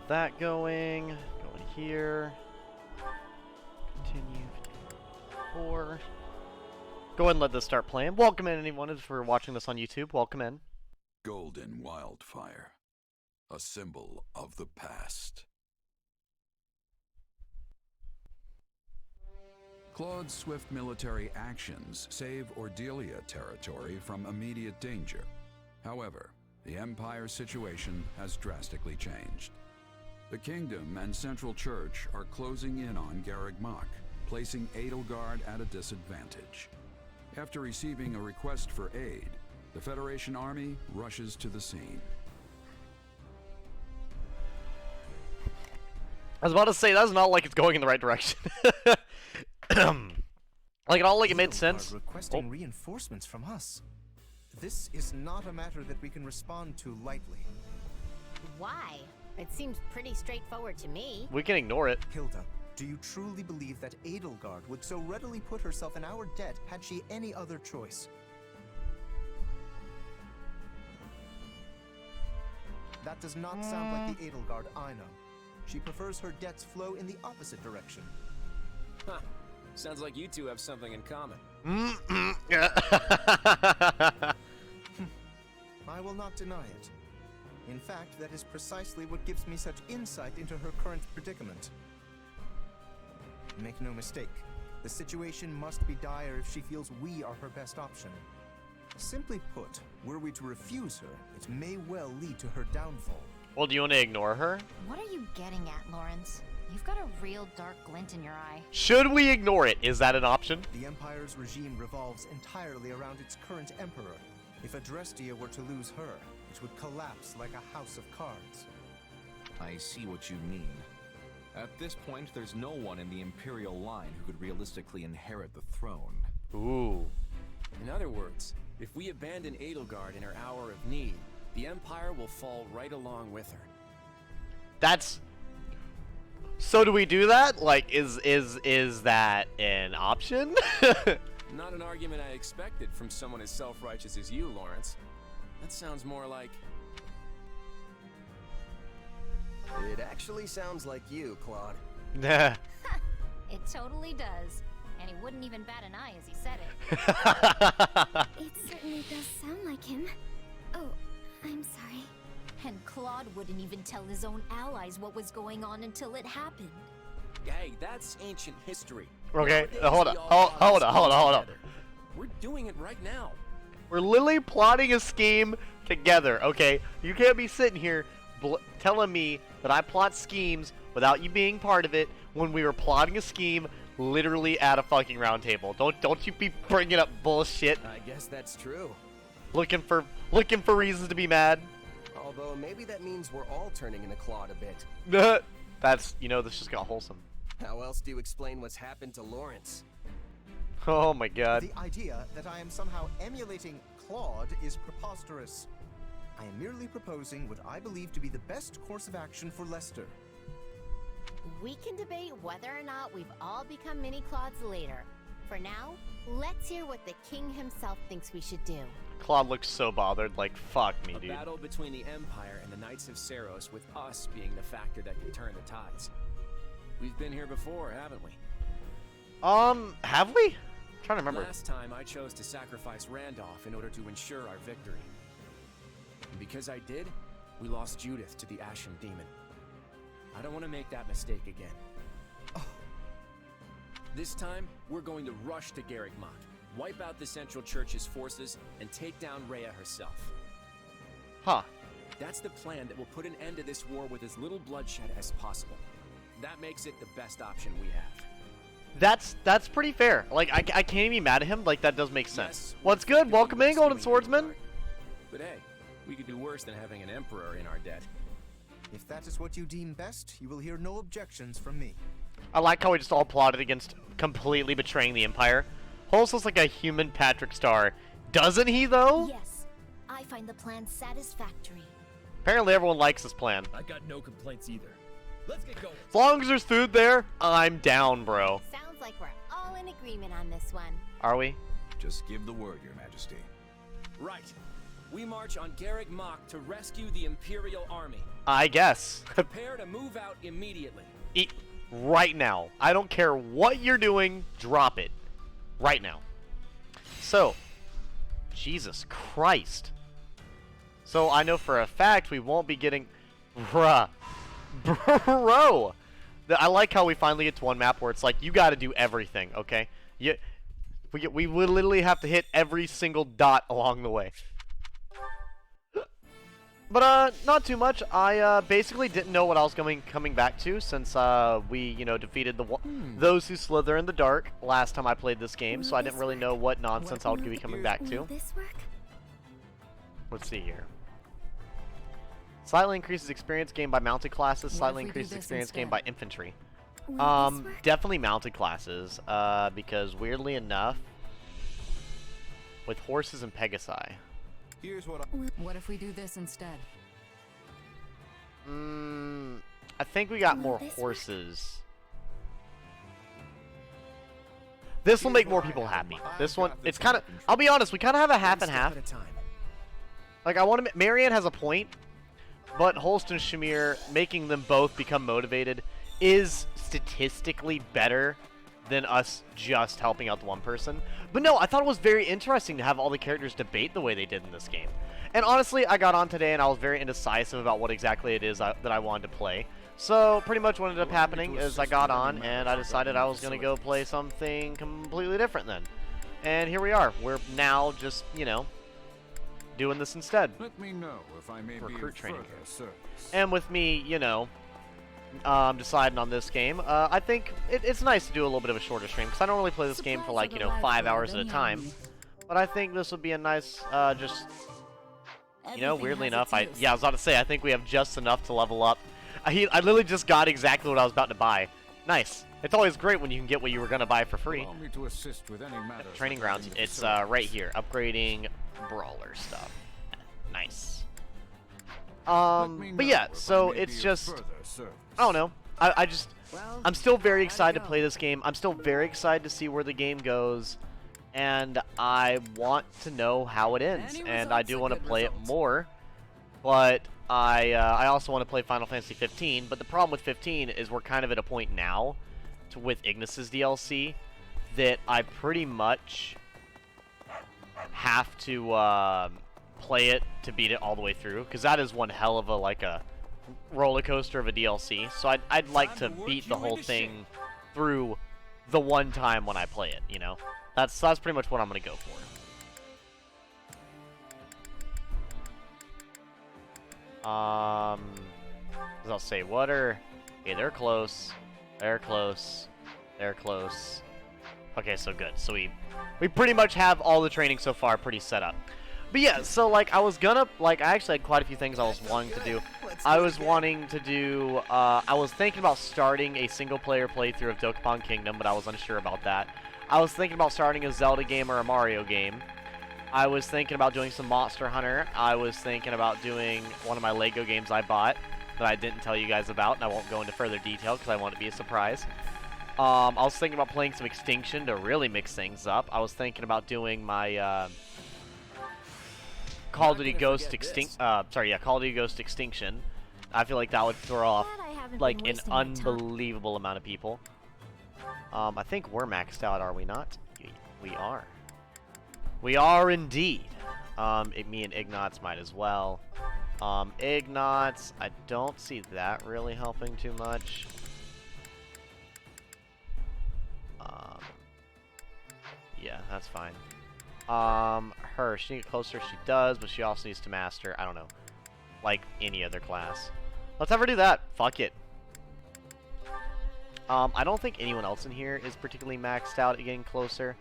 that going. Going here. Continue. 4. Go ahead and let this start playing. Welcome in, anyone, if you're watching this on YouTube. Welcome in. Golden wildfire, a symbol of the past. Claude's swift military actions save Ordelia territory from immediate danger. However, the Empire's situation has drastically changed. The Kingdom and Central Church are closing in on Garreg Mach, placing Edelgard at a disadvantage. After receiving a request for aid, the Federation army rushes to the scene. I was about to say, that's not like it's going in the right direction. Like, it all like it made sense. Requesting reinforcements from us. This is not a matter that we can respond to lightly. Why? It seems pretty straightforward to me. We can ignore it. Hilda, do you truly believe that Edelgard would so readily put herself in our debt had she any other choice? That does not sound like the Edelgard I know. She prefers her debts flow in the opposite direction. Huh. Sounds like you two have something in common. I will not deny it. In fact, that is precisely what gives me such insight into her current predicament. Make no mistake, the situation must be dire if she feels we are her best option. Simply put, were we to refuse her, it may well lead to her downfall. Well, do you want to ignore her? What are you getting at, Lawrence? You've got a real dark glint in your eye. Should we ignore it? Is that an option? The Empire's regime revolves entirely around its current emperor. If Adrestia were to lose her, it would collapse like a house of cards. I see what you mean. At this point, there's no one in the Imperial line who could realistically inherit the throne. Ooh. In other words, if we abandon Edelgard in her hour of need, the Empire will fall right along with her. That's... So do we do that? Like, is that an option? Not an argument I expected from someone as self-righteous as you, Lawrence. That sounds more like... It actually sounds like you, Claude. Nah. It totally does. And he wouldn't even bat an eye as he said it. It certainly does sound like him. Oh, I'm sorry. And Claude wouldn't even tell his own allies what was going on until it happened. Hey, that's ancient history. Okay, Nowadays, hold on, we all hold on. together. We're doing it right now. We're literally plotting a scheme together, okay? You can't be sitting here telling me that I plot schemes without you being part of it when we were plotting a scheme literally at a fucking round table. Don't you be bringing up bullshit. I guess that's true. Looking for reasons to be mad. Although maybe that means we're all turning into Claude a bit. That's, this just got wholesome. How else do you explain what's happened to Lawrence? Oh my god. The idea that I am somehow emulating Claude is preposterous. I am merely proposing what I believe to be the best course of action for Lester. We can debate whether or not we've all become mini Claudes later. For now, let's hear what the king himself thinks we should do. Claude looks so bothered, like, fuck me, A dude. battle between the Empire and the Knights of Saros, with us being the factor that can turn the tides. We've been here before, haven't we? Have we? I'm trying to remember. Last time I chose to sacrifice Randolph in order to ensure our victory. And because I did, we lost Judith to the Ashen Demon. I don't want to make that mistake again. Oh. This time, we're going to rush to Garreg Mach, wipe out the Central Church's forces, and take down Rhea herself. Huh. That's the plan that will put an end to this war with as little bloodshed as possible. That makes it the best option we have. That's pretty fair. Like, I can't even be mad at him. Like, that does make sense. Yes, What's good? Welcome in, Golden Swordsman. But hey, we could do worse than having an emperor in our debt. If that is what you deem best, you will hear no objections from me. I like how we just all plotted against completely betraying the Empire. Holmes looks like a human Patrick Star. Doesn't he, though? Yes, I find the plan satisfactory. Apparently everyone likes this plan. I got no complaints either. Let's get going. As long as there's food there, I'm down, bro. Sounds like we're all in agreement on this one. Are we? Just give the word, Your Majesty. Right. we march on Garreg Mach to rescue the Imperial Army. I guess. Prepare to move out immediately. Right now. I don't care what you're doing, drop it. Right now. So, Jesus Christ. So I know for a fact we won't be getting... Bruh. Bro! I like how we finally get to one map where it's like, you gotta do everything, okay? We literally have to hit every single dot along the way. But, not too much. I, basically didn't know what I was coming back to since, we, you know, defeated those who slither in the dark last time I played this game, so I didn't really know what nonsense I would be coming back to. Let's see here. Slightly increases experience gained by mounted classes, slightly increases experience gained by infantry. Definitely mounted classes, because weirdly enough, with horses and Pegasi. Here's what What if we do this instead? I think we got more horses. This will make more people happy. This one, it's kind of, I'll be honest, we kind of have a half and half. Like, I want to, Marianne has a point, but Holst and Shamir, making them both become motivated is statistically better than us just helping out the one person. But no, I thought it was very interesting to have all the characters debate the way they did in this game. And honestly, I got on today and I was very indecisive about what exactly it is that I wanted to play. So pretty much what ended up happening is I got on and I decided I was going to go play something completely different then. And here we are. We're now just, you know, doing this instead. Let me know if I may Recruit be training. service. And with me, you know, deciding on this game, I think it's nice to do a little bit of a shorter stream, because I don't really play this game for like, you know, 5 hours at a time. But I think this would be a nice, just, you know, weirdly enough, I was about to say, I think we have just enough to level up. I literally just got exactly what I was about to buy. Nice. It's always great when you can get what you were going to buy for free. Allow me to assist with any matters Training grounds, regarding the it's facility. right here, upgrading brawler stuff. Nice. But yeah, so it's just, I don't know. I'm still very excited to play this game. I'm still very excited to see where the game goes, and I want to know how it ends. And I do want to play it more, but I also want to play Final Fantasy 15. But the problem with 15 is we're kind of at a point now, with Ignis's DLC, that I pretty much have to play it to beat it all the way through, because that is one hell of a a roller coaster of a DLC. So I'd like to beat the whole thing through the one time when I play it, you know. That's pretty much what I'm gonna go for. As I'll say, what are... Okay, they're close. They're close. They're close. Okay, so good. So we pretty much have all the training so far pretty set up. But yeah, so like I was gonna I actually had quite a few things I was wanting to do. I was thinking about starting a single player playthrough of Dokapon Kingdom, but I was unsure about that. I was thinking about starting a Zelda game or a Mario game. I was thinking about doing some Monster Hunter. I was thinking about doing one of my Lego games I bought that I didn't tell you guys about, and I won't go into further detail because I want it to be a surprise. I was thinking about playing some Extinction to really mix things up. I was thinking about doing my Call of Duty Ghost Extinction. Call of Duty Ghost Extinction. I feel like that would throw off like an unbelievable amount of people. I think we're maxed out, are we not? We are. We are indeed. Me and Ignatz might as well. Ignatz, I don't see that really helping too much. Yeah, that's fine. Her, she needs to get closer, she does, but she also needs to master, I don't know, like any other class. Let's have her do that. Fuck it. I don't think anyone else in here is particularly maxed out at getting closer.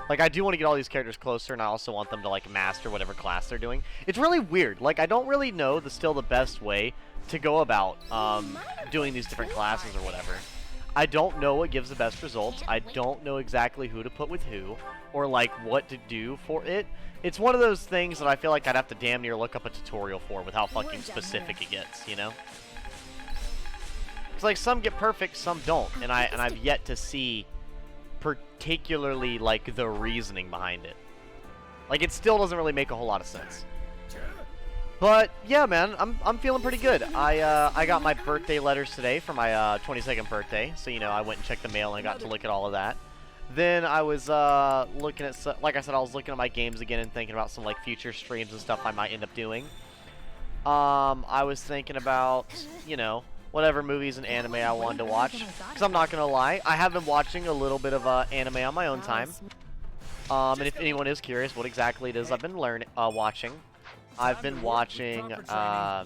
Like, I do want to get all these characters closer, and I also want them to, like, master whatever class they're doing. It's really weird. Like, I don't really know the best way to go about, doing these different classes or whatever. I don't know what gives the best results. I don't know exactly who to put with who, or, like, what to do for it. It's one of those things that I feel like I'd have to damn near look up a tutorial for with how fucking specific it gets, you know? It's like, some get perfect, some don't, and I've yet to see particularly, like, the reasoning behind it. Like, it still doesn't really make a whole lot of sense. But yeah, man, I'm feeling pretty good. I got my birthday letters today for my 22nd birthday, so you know I went and checked the mail and got to look at all of that. Then I was looking at, like I said, I was looking at my games again and thinking about some like future streams and stuff I might end up doing. I was thinking about, you know, whatever movies and anime I wanted to watch. Because I'm not gonna lie, I have been watching a little bit of anime on my own time. And if anyone is curious what exactly it is I've been watching, I've been watching I've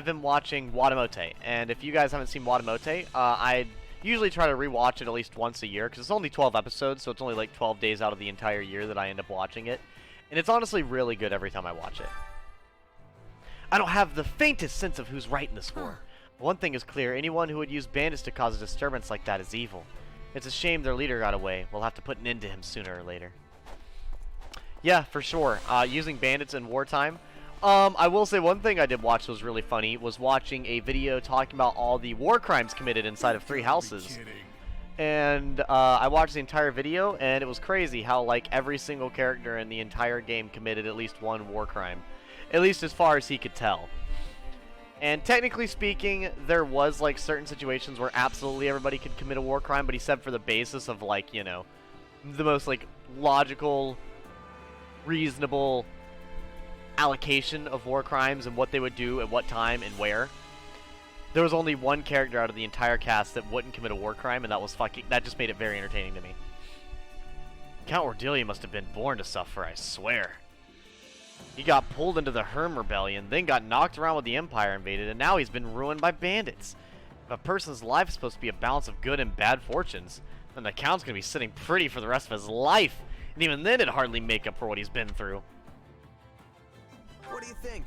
been watching Watamote, and if you guys haven't seen Watamote, I usually try to rewatch it at least once a year because it's only 12 episodes, so it's only like 12 days out of the entire year that I end up watching it, and it's honestly really good every time I watch it. I don't have the faintest sense of who's right in this war. One thing is clear: anyone who would use bandits to cause a disturbance like that is evil. It's a shame their leader got away. We'll have to put an end to him sooner or later. Yeah, for sure. Using bandits in wartime. I will say one thing I did watch was really funny, was watching a video talking about all the war crimes committed inside of 3 houses. And I watched the entire video, and it was crazy how like every single character in the entire game committed at least one war crime. At least as far as he could tell. And technically speaking, there was like certain situations where absolutely everybody could commit a war crime, but he said for the basis of like, you know, the most like logical, reasonable allocation of war crimes and what they would do at what time and where. There was only one character out of the entire cast that wouldn't commit a war crime, and that just made it very entertaining to me. Count Ordelia must have been born to suffer, I swear. He got pulled into the Herm Rebellion, then got knocked around when the Empire invaded, and now he's been ruined by bandits. If a person's life is supposed to be a balance of good and bad fortunes, then the Count's gonna be sitting pretty for the rest of his life, and even then it'd hardly make up for what he's been through. What do you think?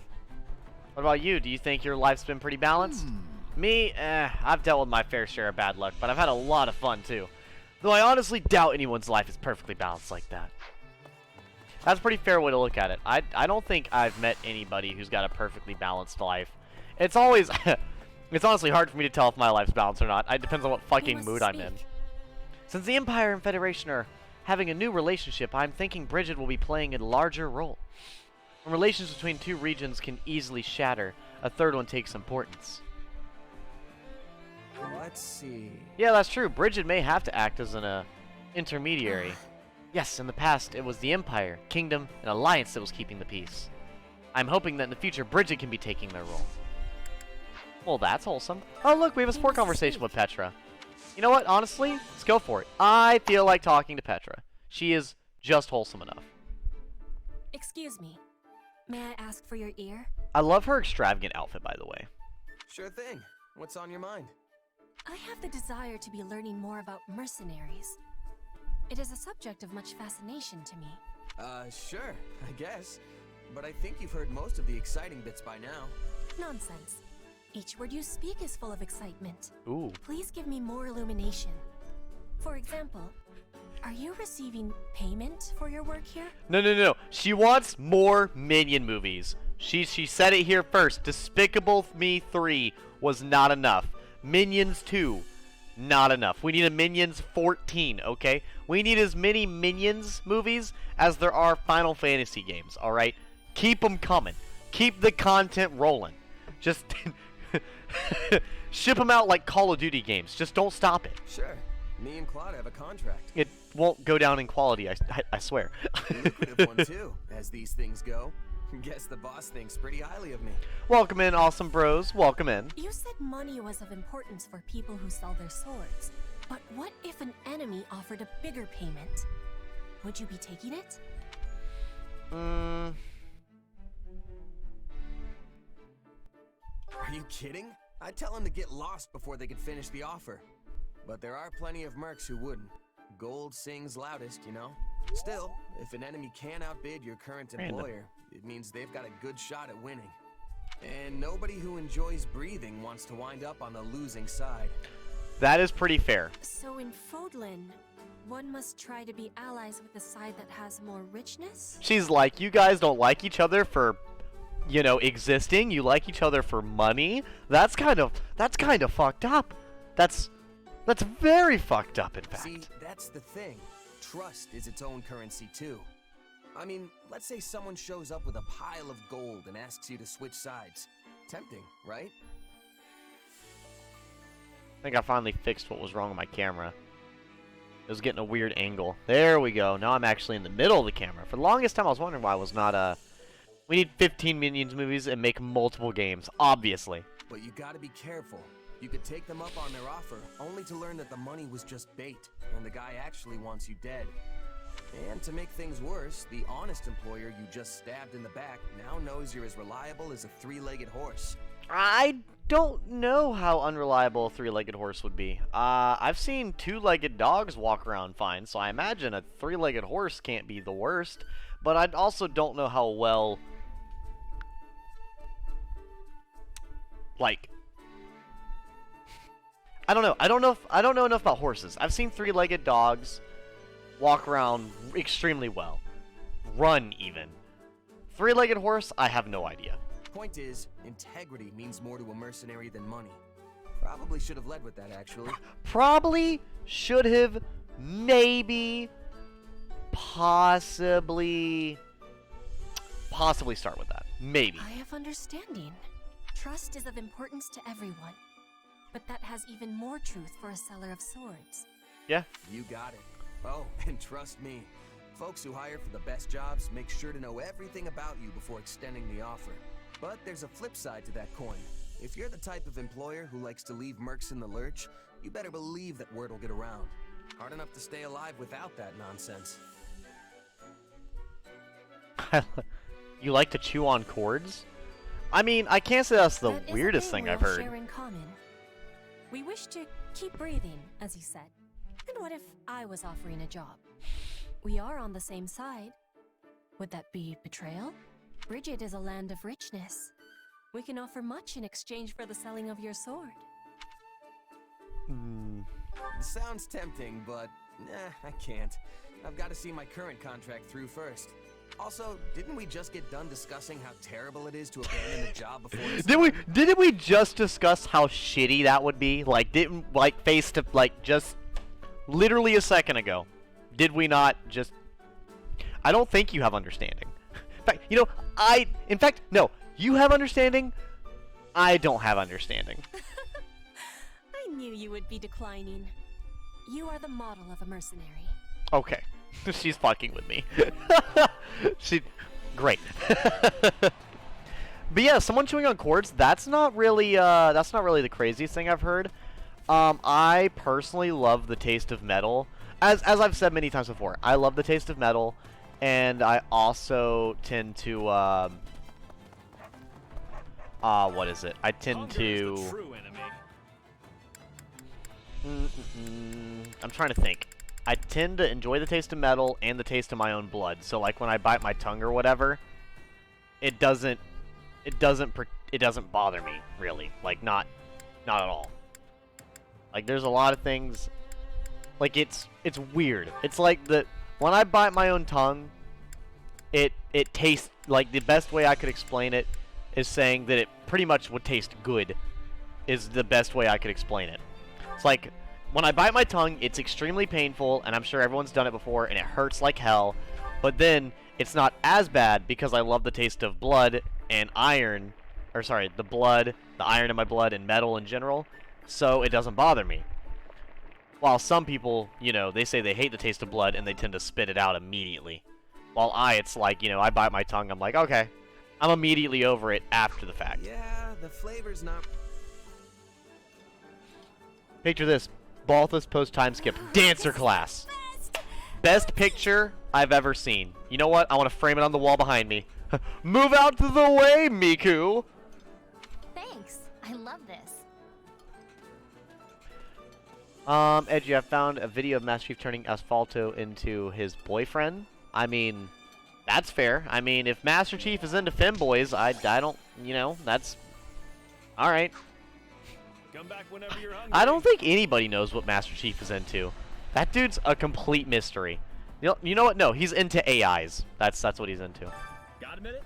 What about you? Do you think your life's been pretty balanced? Me? I've dealt with my fair share of bad luck, but I've had a lot of fun too. Though I honestly doubt anyone's life is perfectly balanced like that. That's a pretty fair way to look at it. I don't think I've met anybody who's got a perfectly balanced life. It's always... it's honestly hard for me to tell if my life's balanced or not. It depends on what fucking mood I'm in. Since the Empire and Federation are having a new relationship, I'm thinking Bridget will be playing a larger role. When relations between 2 regions can easily shatter, a third one takes importance. Let's see. Yeah, that's true. Bridget may have to act as an intermediary. Yes, in the past, it was the Empire, Kingdom, and Alliance that was keeping the peace. I'm hoping that in the future, Bridget can be taking their role. Well, that's wholesome. Oh, look, we have a sport conversation with Petra. You know what? Honestly, let's go for it. I feel like talking to Petra. She is just wholesome enough. Excuse me. May I ask for your ear? I love her extravagant outfit, by the way. Sure thing. What's on your mind? I have the desire to be learning more about mercenaries. It is a subject of much fascination to me. Sure, I guess. But I think you've heard most of the exciting bits by now. Nonsense. Each word you speak is full of excitement. Ooh. Please give me more illumination. For example, are you receiving payment for your work here? No. She wants more Minion movies. She said it here first. Despicable Me 3 was not enough. Minions 2, not enough. We need a Minions 14, okay? We need as many Minions movies as there are Final Fantasy games, alright? Keep them coming. Keep the content rolling. Just ship them out like Call of Duty games. Just don't stop it. Sure. Me and Claude have a contract. It won't go down in quality, I swear. Lucrative one too, as these things go. Guess the boss thinks pretty highly of me. Welcome in, awesome bros. Welcome in. You said money was of importance for people who sell their swords. But what if an enemy offered a bigger payment? Would you be taking it? Are you kidding? I'd tell them to get lost before they could finish the offer. But there are plenty of mercs who wouldn't. Gold sings loudest, you know? Still, if an enemy can outbid your current employer, it means they've got a good shot at winning. And nobody who enjoys breathing wants to wind up on the losing side. That is pretty fair. So in Fodlan, one must try to be allies with the side that has more richness? She's like, you guys don't like each other for, you know, existing. You like each other for money. That's kind of fucked up. That's very fucked up, in fact. See, that's the thing. Trust is its own currency too. I mean, let's say someone shows up with a pile of gold and asks you to switch sides. Tempting, right? I think I finally fixed what was wrong with my camera. It was getting a weird angle. There we go. Now I'm actually in the middle of the camera. For the longest time, I was wondering why I was not, We need 15 Minions movies and make multiple games, obviously. But you gotta be careful. You could take them up on their offer, only to learn that the money was just bait, and the guy actually wants you dead. And to make things worse, the honest employer you just stabbed in the back now knows you're as reliable as a three-legged horse. I don't know how unreliable a three-legged horse would be. I've seen two-legged dogs walk around fine, so I imagine a three-legged horse can't be the worst. But I also don't know how well, like, I don't know. I don't know enough about horses. I've seen three-legged dogs walk around extremely well, run even. Three-legged horse, I have no idea. Point is, integrity means more to a mercenary than money. Probably should have led with that, actually. Probably should have, maybe, possibly start with that. Maybe. I have understanding. Trust is of importance to everyone, but that has even more truth for a seller of swords. Yeah. You got it. Oh, and trust me, folks who hire for the best jobs make sure to know everything about you before extending the offer. But there's a flip side to that coin. If you're the type of employer who likes to leave mercs in the lurch, you better believe that word will get around. Hard enough to stay alive without that nonsense. You like to chew on cords? I mean, I can't say that's the That is a weirdest thing we I've all heard. share in common. We wish to keep breathing, as you said. And what if I was offering a job? We are on the same side. Would that be betrayal? Bridget is a land of richness. We can offer much in exchange for the selling of your sword. Sounds tempting, but I can't. I've got to see my current contract through first. Also, didn't we just get done discussing how terrible it is to abandon a job before it's Didn't we just discuss how shitty that would be? Like, didn't, like, face to, like, just literally a second ago. Did we not just... I don't think you have understanding. In fact, you know, in fact, no, you have understanding, I don't have understanding. I knew you would be declining. You are the model of a mercenary. Okay. She's fucking with me. Great. But yeah, someone chewing on cords, that's not really the craziest thing I've heard. I personally love the taste of metal. As I've said many times before, I love the taste of metal, and I also tend to what is it? I tend to I'm trying to think. I tend to enjoy the taste of metal and the taste of my own blood. So like when I bite my tongue or whatever, it doesn't bother me really. Like not at all. Like there's a lot of things like it's weird. It's like when I bite my own tongue, it tastes like the best way I could explain it is saying that it pretty much would taste good is the best way I could explain it. It's like when I bite my tongue, it's extremely painful, and I'm sure everyone's done it before, and it hurts like hell. But then, it's not as bad because I love the taste of blood and iron, or sorry, the iron in my blood, and metal in general, so it doesn't bother me. While some people, you know, they say they hate the taste of blood, and they tend to spit it out immediately. While it's like, you know, I bite my tongue, I'm like, okay. I'm immediately over it after the fact. Yeah, the flavor's not... Picture this. Balthus post time skip. Dancer class. Best picture I've ever seen. You know what? I want to frame it on the wall behind me. Move out to the way, Miku! Thanks. I love this. Edgy, I found a video of Master Chief turning Asphalto into his boyfriend. I mean, that's fair. I mean, if Master Chief is into femboys, I don't, you know, that's... Alright. Come back whenever you're hungry. I don't think anybody knows what Master Chief is into. That dude's a complete mystery. You know what? No, he's into AIs. That's what he's into. Got a minute?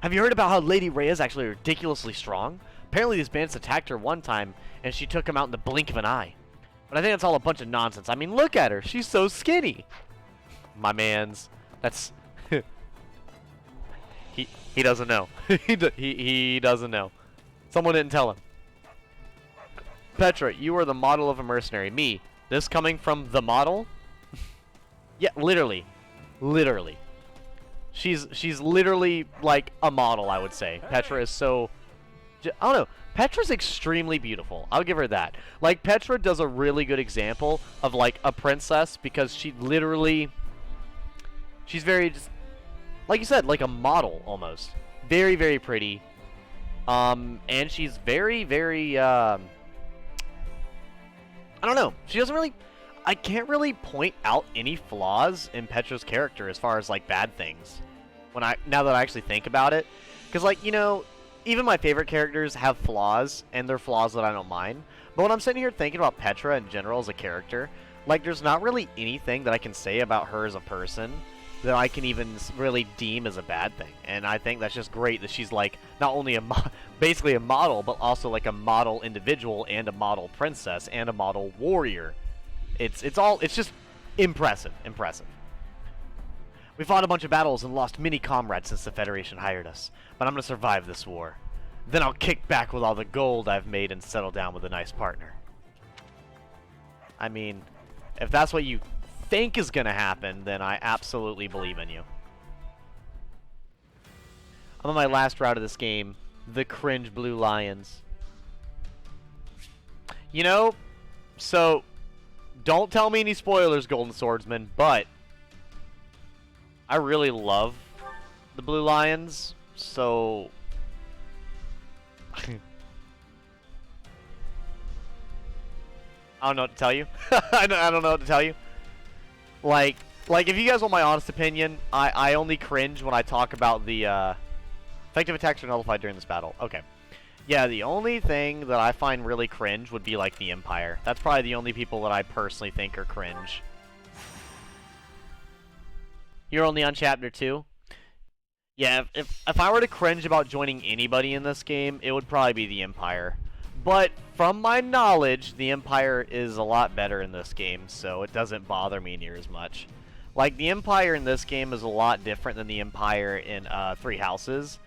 Have you heard about how Lady Rhea is actually ridiculously strong? Apparently these bandits attacked her one time, and she took him out in the blink of an eye. But I think that's all a bunch of nonsense. I mean, look at her. She's so skinny. My mans. That's he doesn't know. he doesn't know. Someone didn't tell him. Petra, you are the model of a mercenary. Me. This coming from the model? Yeah, literally. Literally. She's literally like a model, I would say. Hey. Petra is so... I don't know. Petra's extremely beautiful. I'll give her that. Like, Petra does a really good example of, like, a princess because she literally... She's very, just, like you said, like a model, almost. Very, very pretty. And she's very, very, I don't know. She doesn't really... I can't really point out any flaws in Petra's character as far as, like, bad things. Now that I actually think about it. Because, like, you know, even my favorite characters have flaws, and they're flaws that I don't mind. But when I'm sitting here thinking about Petra in general as a character, like, there's not really anything that I can say about her as a person that I can even really deem as a bad thing. And I think that's just great that she's, like, not only basically a model, but also, like, a model individual and a model princess and a model warrior. It's just impressive. We fought a bunch of battles and lost many comrades since the Federation hired us, but I'm gonna survive this war. Then I'll kick back with all the gold I've made and settle down with a nice partner. I mean, if that's what you think is gonna happen, then I absolutely believe in you. I'm on my last route of this game, the cringe Blue Lions. You know, so don't tell me any spoilers, Golden Swordsman, but I really love the Blue Lions, so I don't know what to tell you. I don't know what to tell you. Like if you guys want my honest opinion, I only cringe when I talk about the effective attacks are nullified during this battle. Okay. Yeah, the only thing that I find really cringe would be like the Empire. That's probably the only people that I personally think are cringe. You're only on chapter 2? Yeah, if I were to cringe about joining anybody in this game, it would probably be the Empire. But from my knowledge, the Empire is a lot better in this game, so it doesn't bother me near as much. Like, the Empire in this game is a lot different than the Empire in Three Houses.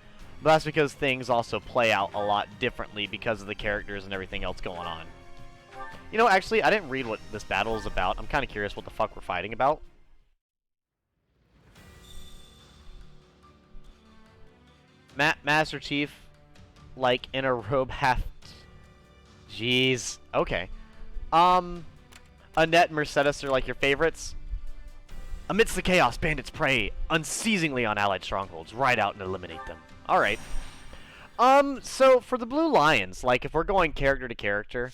But that's because things also play out a lot differently because of the characters and everything else going on. You know, actually, I didn't read what this battle is about. I'm kind of curious what the fuck we're fighting about. Master Chief, like, in a robe half... Jeez. Okay. Annette and Mercedes are, like, your favorites? Amidst the chaos, bandits prey unceasingly on allied strongholds. Ride out and eliminate them. Alright. So, for the Blue Lions, like, if we're going character to character,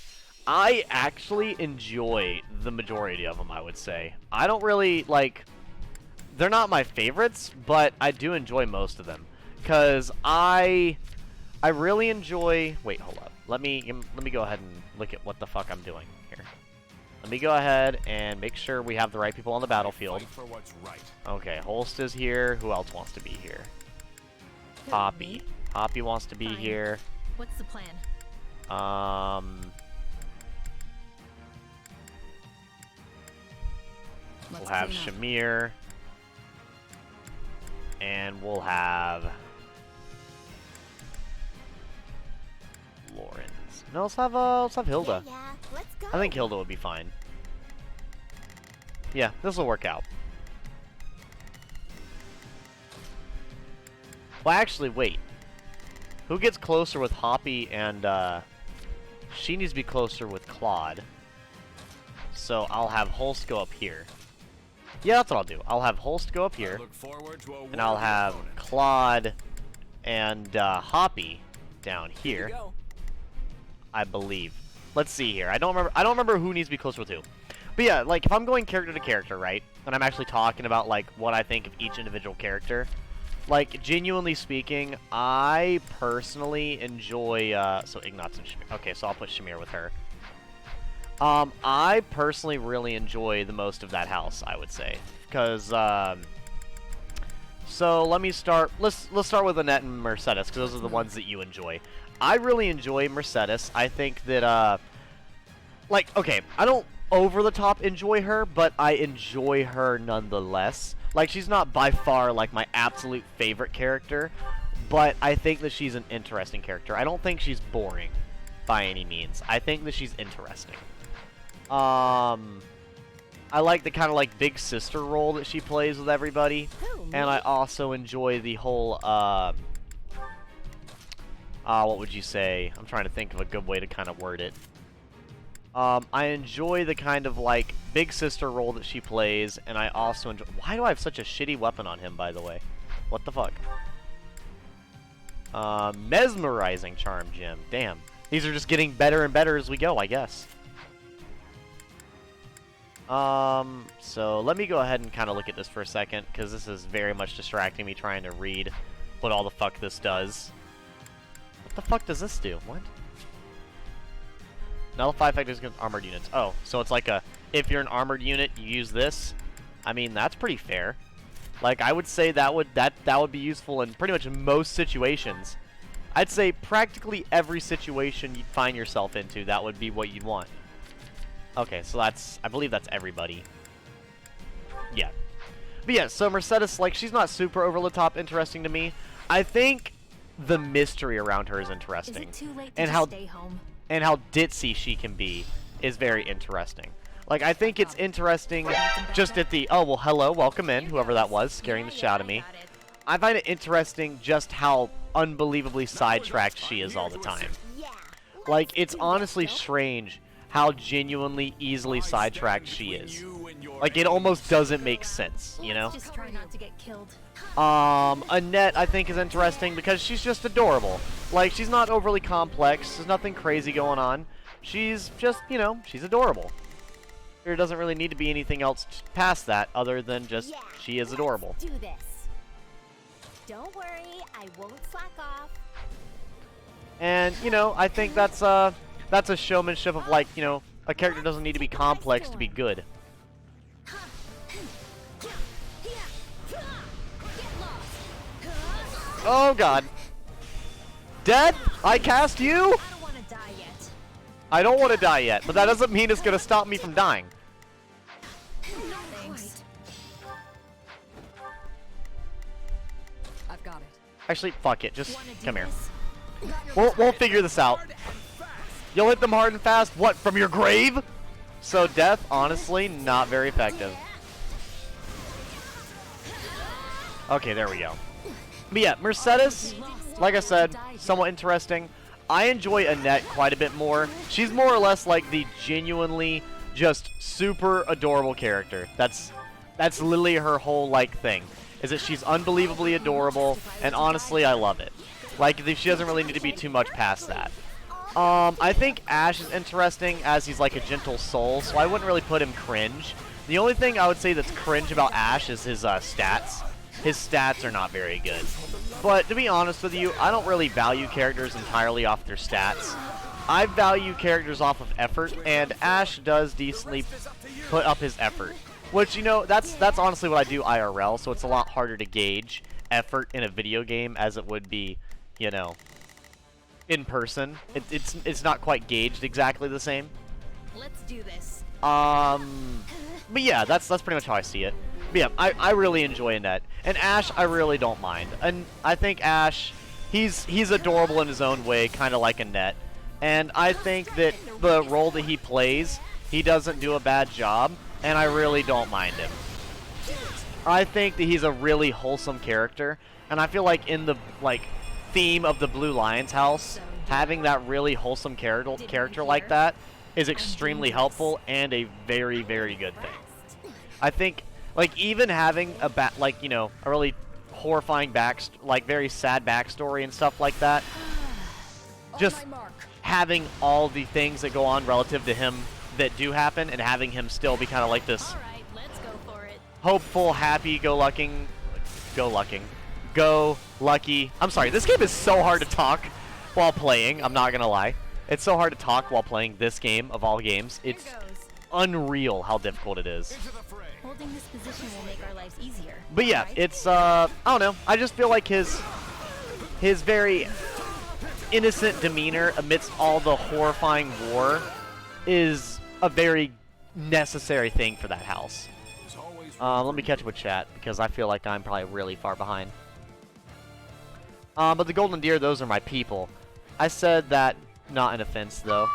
I actually enjoy the majority of them, I would say. I don't really, like... They're not my favorites, but I do enjoy most of them. Because I really enjoy... Wait, hold up. Let me go ahead and look at what the fuck I'm doing here. Let me go ahead and make sure we have the right people on the battlefield. Fight for what's right. Okay, Holst is here. Who else wants to be here? Hoppy. Hoppy wants to be Fine. here. What's the plan? We'll have Shamir. And we'll have Lawrence. No, let's have Hilda. Yeah, let's go. I think Hilda would be fine. Yeah, this will work out. Well, actually, wait. Who gets closer with Hoppy and, she needs to be closer with Claude. So I'll have Holst go up here. Yeah, that's what I'll do. I'll have Holst go up here. And I'll have Claude and, Hoppy down here. I believe. Let's see here. I don't remember who needs to be closer with who. But yeah, like, if I'm going character to character, right? And I'm actually talking about, like, what I think of each individual character. Like, genuinely speaking, I personally enjoy, so Ignatz and Shamir. Okay, so I'll put Shamir with her. I personally really enjoy the most of that house, I would say. Because, so let me start, let's start with Annette and Mercedes, because those are the ones that you enjoy. I really enjoy Mercedes. I think that, like, okay, I don't over the top enjoy her, but I enjoy her nonetheless. Like, she's not by far, like, my absolute favorite character, but I think that she's an interesting character. I don't think she's boring by any means. I think that she's interesting. I like the kind of, like, big sister role that she plays with everybody, and I also enjoy the whole, what would you say? I'm trying to think of a good way to kind of word it. I enjoy the kind of, like, big sister role that she plays, and I also enjoy... Why do I have such a shitty weapon on him, by the way? What the fuck? Mesmerizing Charm Gem. Damn. These are just getting better and better as we go, I guess. So let me go ahead and kind of look at this for a second, because this is very much distracting me trying to read what all the fuck this does. What the fuck does this do? What? Nullify effects against armored units. Oh, so it's like a, if you're an armored unit, you use this. I mean, that's pretty fair. Like, I would say that would be useful in pretty much most situations. I'd say practically every situation you'd find yourself into, that would be what you'd want. Okay, so that's, I believe that's everybody. Yeah. But yeah, so Mercedes, like, she's not super over the top interesting to me. I think the mystery around her is interesting. Is it too late to just stay home? And how ditzy she can be is very interesting. Like, I think it's interesting just at the, oh, well, hello, welcome in, whoever that was, scaring the shit out of me. I find it interesting just how unbelievably sidetracked she is all the time. Like, it's honestly strange how genuinely easily sidetracked she is. Like, it almost doesn't make sense, you know? Just try not to get killed. Annette, I think, is interesting because she's just adorable. Like, she's not overly complex. There's nothing crazy going on. She's just, you know, she's adorable. There doesn't really need to be anything else past that other than just she is adorable. Do this. Don't worry, I won't slack off. And, you know, I think that's a showmanship of, like, you know, a character doesn't need to be complex to be good. Oh, God. Dead? I cast you? I don't want to die yet, but that doesn't mean it's going to stop me from dying. Thanks. I've got it. Actually, fuck it. Just come here. We'll figure this out. You'll hit them hard and fast. What, from your grave? So death, honestly, not very effective. Okay, there we go. But yeah, Mercedes, like I said, somewhat interesting. I enjoy Annette quite a bit more. She's more or less like the genuinely just super adorable character. That's literally her whole, like, thing. Is that she's unbelievably adorable, and honestly, I love it. Like, she doesn't really need to be too much past that. I think Ash is interesting as he's like a gentle soul, so I wouldn't really put him cringe. The only thing I would say that's cringe about Ash is his stats. His stats are not very good. But to be honest with you, I don't really value characters entirely off their stats. I value characters off of effort, and Ash does decently put up his effort. Which, you know, that's honestly what I do IRL, so it's a lot harder to gauge effort in a video game as it would be, you know, in person. It's not quite gauged exactly the same. Let's do this. But yeah, that's pretty much how I see it. But yeah, I really enjoy Annette. And Ash, I really don't mind. And I think Ash, he's adorable in his own way, kind of like Annette. And I think that the role that he plays, he doesn't do a bad job, and I really don't mind him. I think that he's a really wholesome character, and I feel like in the, like, theme of the Blue Lions house, having that really wholesome character like that is extremely helpful and a very, very good thing. I think, like, even having a like, you know, a really horrifying like, very sad backstory and stuff like that, just having all the things that go on relative to him that do happen, and having him still be kind of like this hopeful, happy, go lucky. I'm sorry, this game is so hard to talk while playing, I'm not gonna lie. It's so hard to talk while playing this game of all games. It's unreal how difficult it is. Holding this position will make our lives easier. But yeah, it's, I don't know. I just feel like his very innocent demeanor amidst all the horrifying war is a very necessary thing for that house. Let me catch up with chat, because I feel like I'm probably really far behind. But the golden deer, those are my people. I said that not in offense, though.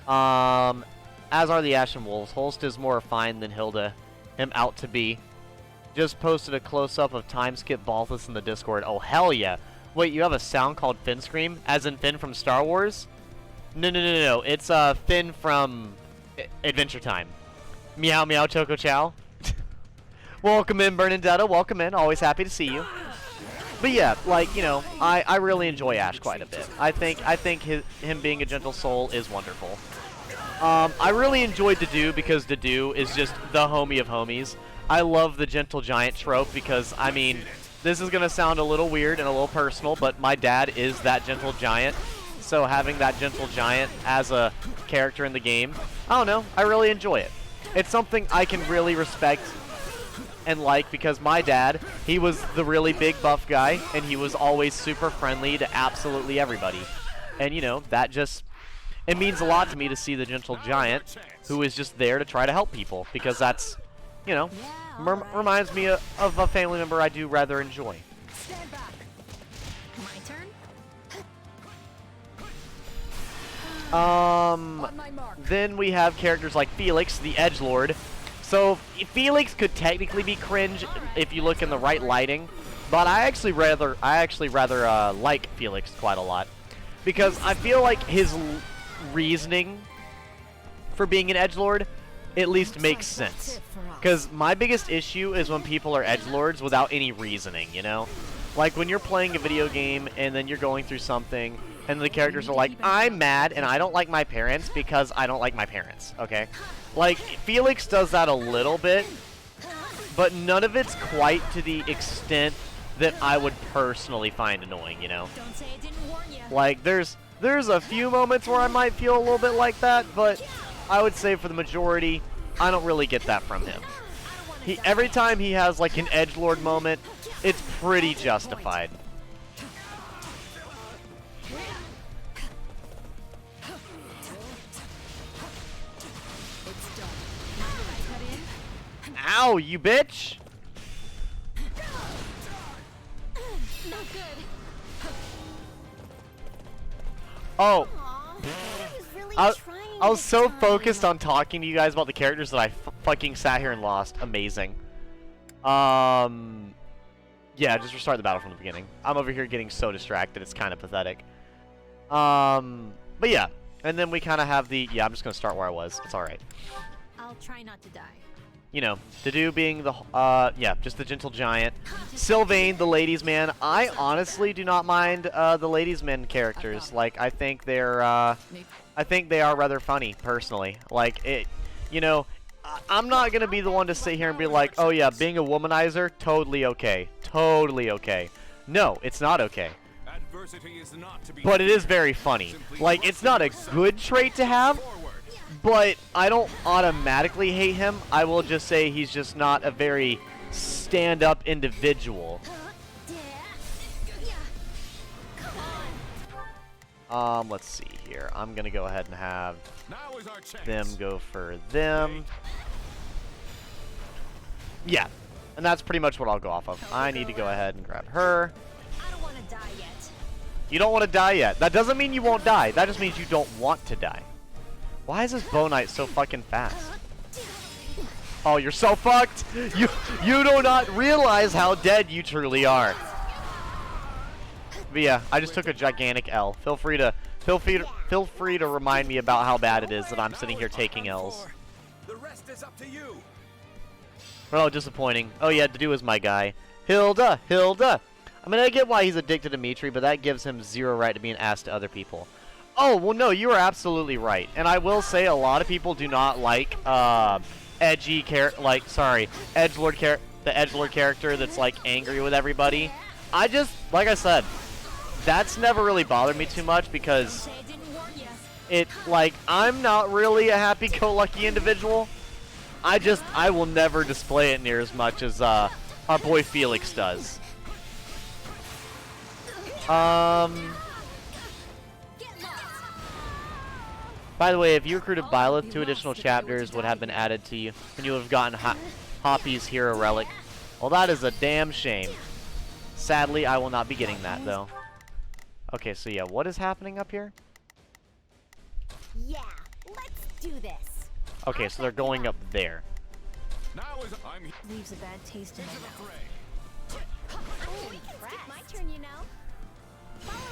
As are the Ashen Wolves. Holst is more refined than Hilda him out to be. Just posted a close-up of Time Skip Balthus in the Discord. Oh, hell yeah. Wait, you have a sound called Finn Scream? As in Finn from Star Wars? No. It's Finn from Adventure Time. Meow meow choco chow. Welcome in, Bernadetta. Welcome in. Always happy to see you. But yeah, like, you know, I really enjoy Ash quite a bit. I think him being a gentle soul is wonderful. I really enjoyed Dedue because Dedue is just the homie of homies. I love the gentle giant trope because, I mean, this is going to sound a little weird and a little personal, but my dad is that gentle giant. So having that gentle giant as a character in the game, I don't know, I really enjoy it. It's something I can really respect and like because my dad, he was the really big buff guy and he was always super friendly to absolutely everybody. And, you know, that just, it means a lot to me to see the gentle giant who is just there to try to help people because that's, you know, reminds me of a family member I do rather enjoy. Stand back. My turn. On my mark. Then we have characters like Felix, the edgelord. So Felix could technically be cringe if you look in the right lighting, but I actually rather like Felix quite a lot because I feel like his reasoning for being an edgelord at least makes sense. Because my biggest issue is when people are edgelords without any reasoning, you know? Like when you're playing a video game and then you're going through something and the characters are like, I'm mad and I don't like my parents because I don't like my parents, okay? Like, Felix does that a little bit, but none of it's quite to the extent that I would personally find annoying, you know? Don't say it didn't warn you. Like, there's a few moments where I might feel a little bit like that, but I would say for the majority, I don't really get that from him. Every time he has, like, an edgelord moment, it's pretty justified. Ow, you bitch! No good. Oh. Really I was this so time. focused on talking to you guys about the characters that I fucking sat here and lost. Amazing. Yeah, just restart the battle from the beginning. I'm over here getting so distracted, it's kind of pathetic. But yeah, and then we kind of have the, yeah, I'm just going to start where I was. It's alright. I'll try not to die. You know, Dedue being the, yeah, just the gentle giant. Sylvain, the ladies' man. I honestly do not mind the ladies' men characters. Like, I think they're, I think they are rather funny, personally. Like, it, you know, I'm not going to be the one to sit here and be like, oh yeah, being a womanizer, totally okay. Totally okay. No, it's not okay. But it is very funny. Like, it's not a good trait to have, but I don't automatically hate him. I will just say he's just not a very stand-up individual. Let's see here. I'm gonna go ahead and have them go for them. Yeah, and that's pretty much what I'll go off of. I need to go ahead and grab her. I don't want to die yet. You don't want to die yet. That doesn't mean you won't die. That just means you don't want to die. Why is this Bow Knight so fucking fast? Oh, you're so fucked! You do not realize how dead you truly are. But yeah, I just took a gigantic L. Feel free to remind me about how bad it is that I'm sitting here taking L's. The rest is up to you. Oh, disappointing. Oh yeah, Dedue is my guy. Hilda! I mean, I get why he's addicted to Mitri, but that gives him zero right to be an ass to other people. Oh, well, no, you are absolutely right. And I will say a lot of people do not like, edgy edgelord the edgelord character that's, like, angry with everybody. I just, like I said, that's never really bothered me too much because I'm not really a happy-go-lucky individual. I will never display it near as much as, our boy Felix does. By the way, if you recruited Byleth, 2 additional chapters would have been added to you, and you would have gotten Hoppy's hero relic. Well, that is a damn shame. Sadly, I will not be getting that, though. Okay, so yeah, what is happening up here? Yeah, let's do this. Okay, so they're going up there. Leaves a bad taste in my mouth. We can skip my turn, you know.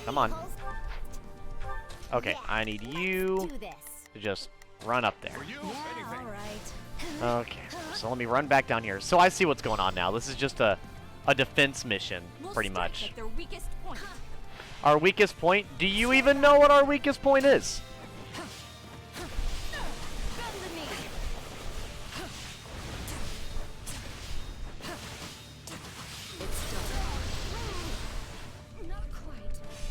Come on. Okay, I need you Do this. to just run up there. Yeah, all right. Okay, so let me run back down here. So I see what's going on now. This is just a defense mission, pretty much. At their weakest point. Our weakest point? Do you even know what our weakest point is?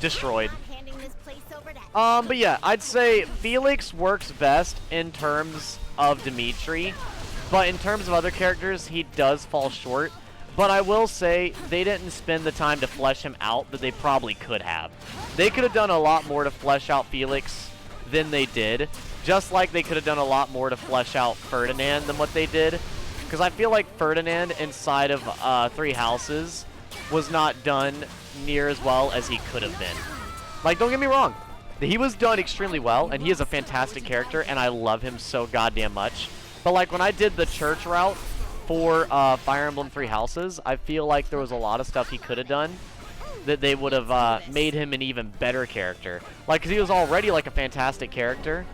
Destroyed. Handing this place over to But yeah, I'd say Felix works best in terms of Dimitri, but in terms of other characters, he does fall short. But I will say, they didn't spend the time to flesh him out that they probably could have. They could have done a lot more to flesh out Felix than they did, just like they could have done a lot more to flesh out Ferdinand than what they did. Because I feel like Ferdinand inside of Three Houses was not done near as well as he could have been. Like, don't get me wrong. He was done extremely well, and he is a fantastic character, and I love him so goddamn much. But, like, when I did the church route for Fire Emblem Three Houses, I feel like there was a lot of stuff he could have done that they would have made him an even better character. Like, because he was already, like, a fantastic character,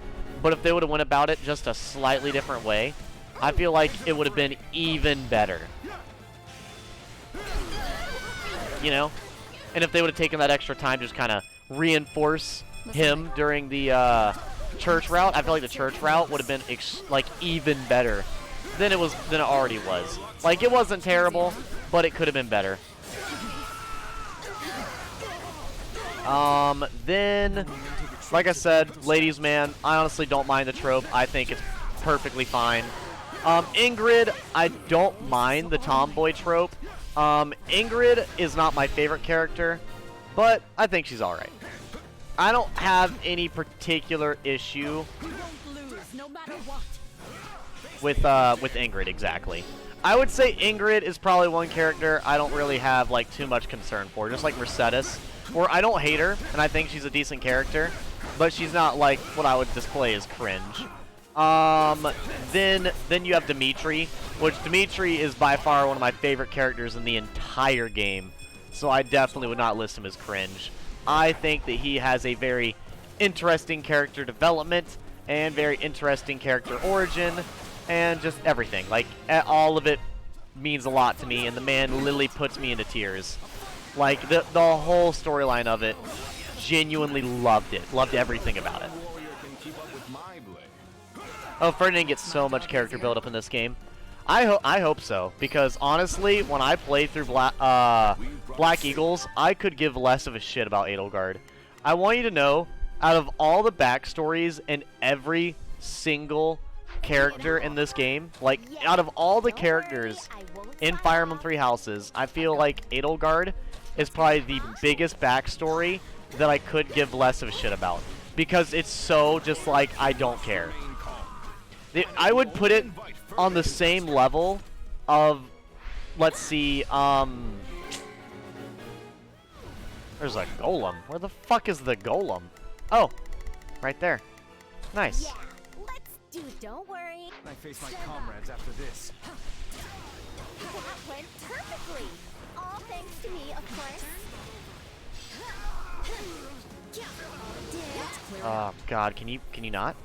but if they would have went about it just a slightly different way, I feel like it would have been even better. You know? And if they would have taken that extra time to just kind of reinforce him during the church route, I feel like the church route would have been like even better than it already was. Like, it wasn't terrible, but it could have been better. Then, like I said, ladies man, I honestly don't mind the trope. I think it's perfectly fine. Ingrid, I don't mind the tomboy trope. Ingrid is not my favorite character, but I think she's alright. I don't have any particular issue with Ingrid, exactly. I would say Ingrid is probably one character I don't really have, like, too much concern for, just like Mercedes, where I don't hate her, and I think she's a decent character, but she's not, like, what I would display as cringe. Then you have Dimitri, which Dimitri is by far one of my favorite characters in the entire game, so I definitely would not list him as cringe. I think that he has a very interesting character development and very interesting character origin and just everything. Like, all of it means a lot to me, and the man literally puts me into tears. Like, the whole storyline of it, genuinely loved it. Loved everything about it. Oh, Ferdinand gets so much character build-up in this game. I hope so, because honestly, when I played through Black Eagles, I could give less of a shit about Edelgard. I want you to know, out of all the backstories and every single character in this game, like, out of all the characters in Fire Emblem Three Houses, I feel like Edelgard is probably the biggest backstory that I could give less of a shit about, because it's so just like, I don't care. I would put it on the same level of, let's see, there's a golem. Where the fuck is the golem? Oh, right there. Nice. Yeah, let's do. Don't worry. I face my comrades after this. That went perfectly. All thanks to me, of course. Oh God, can you not?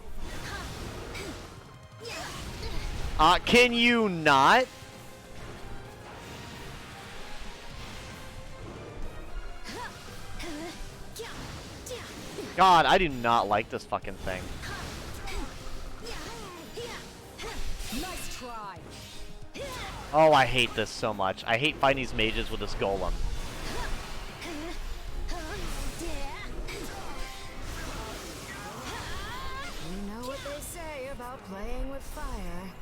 Can you not? God, I do not like this fucking thing. Nice try. Oh, I hate this so much. I hate fighting these mages with this golem. You know what they say about playing with fire.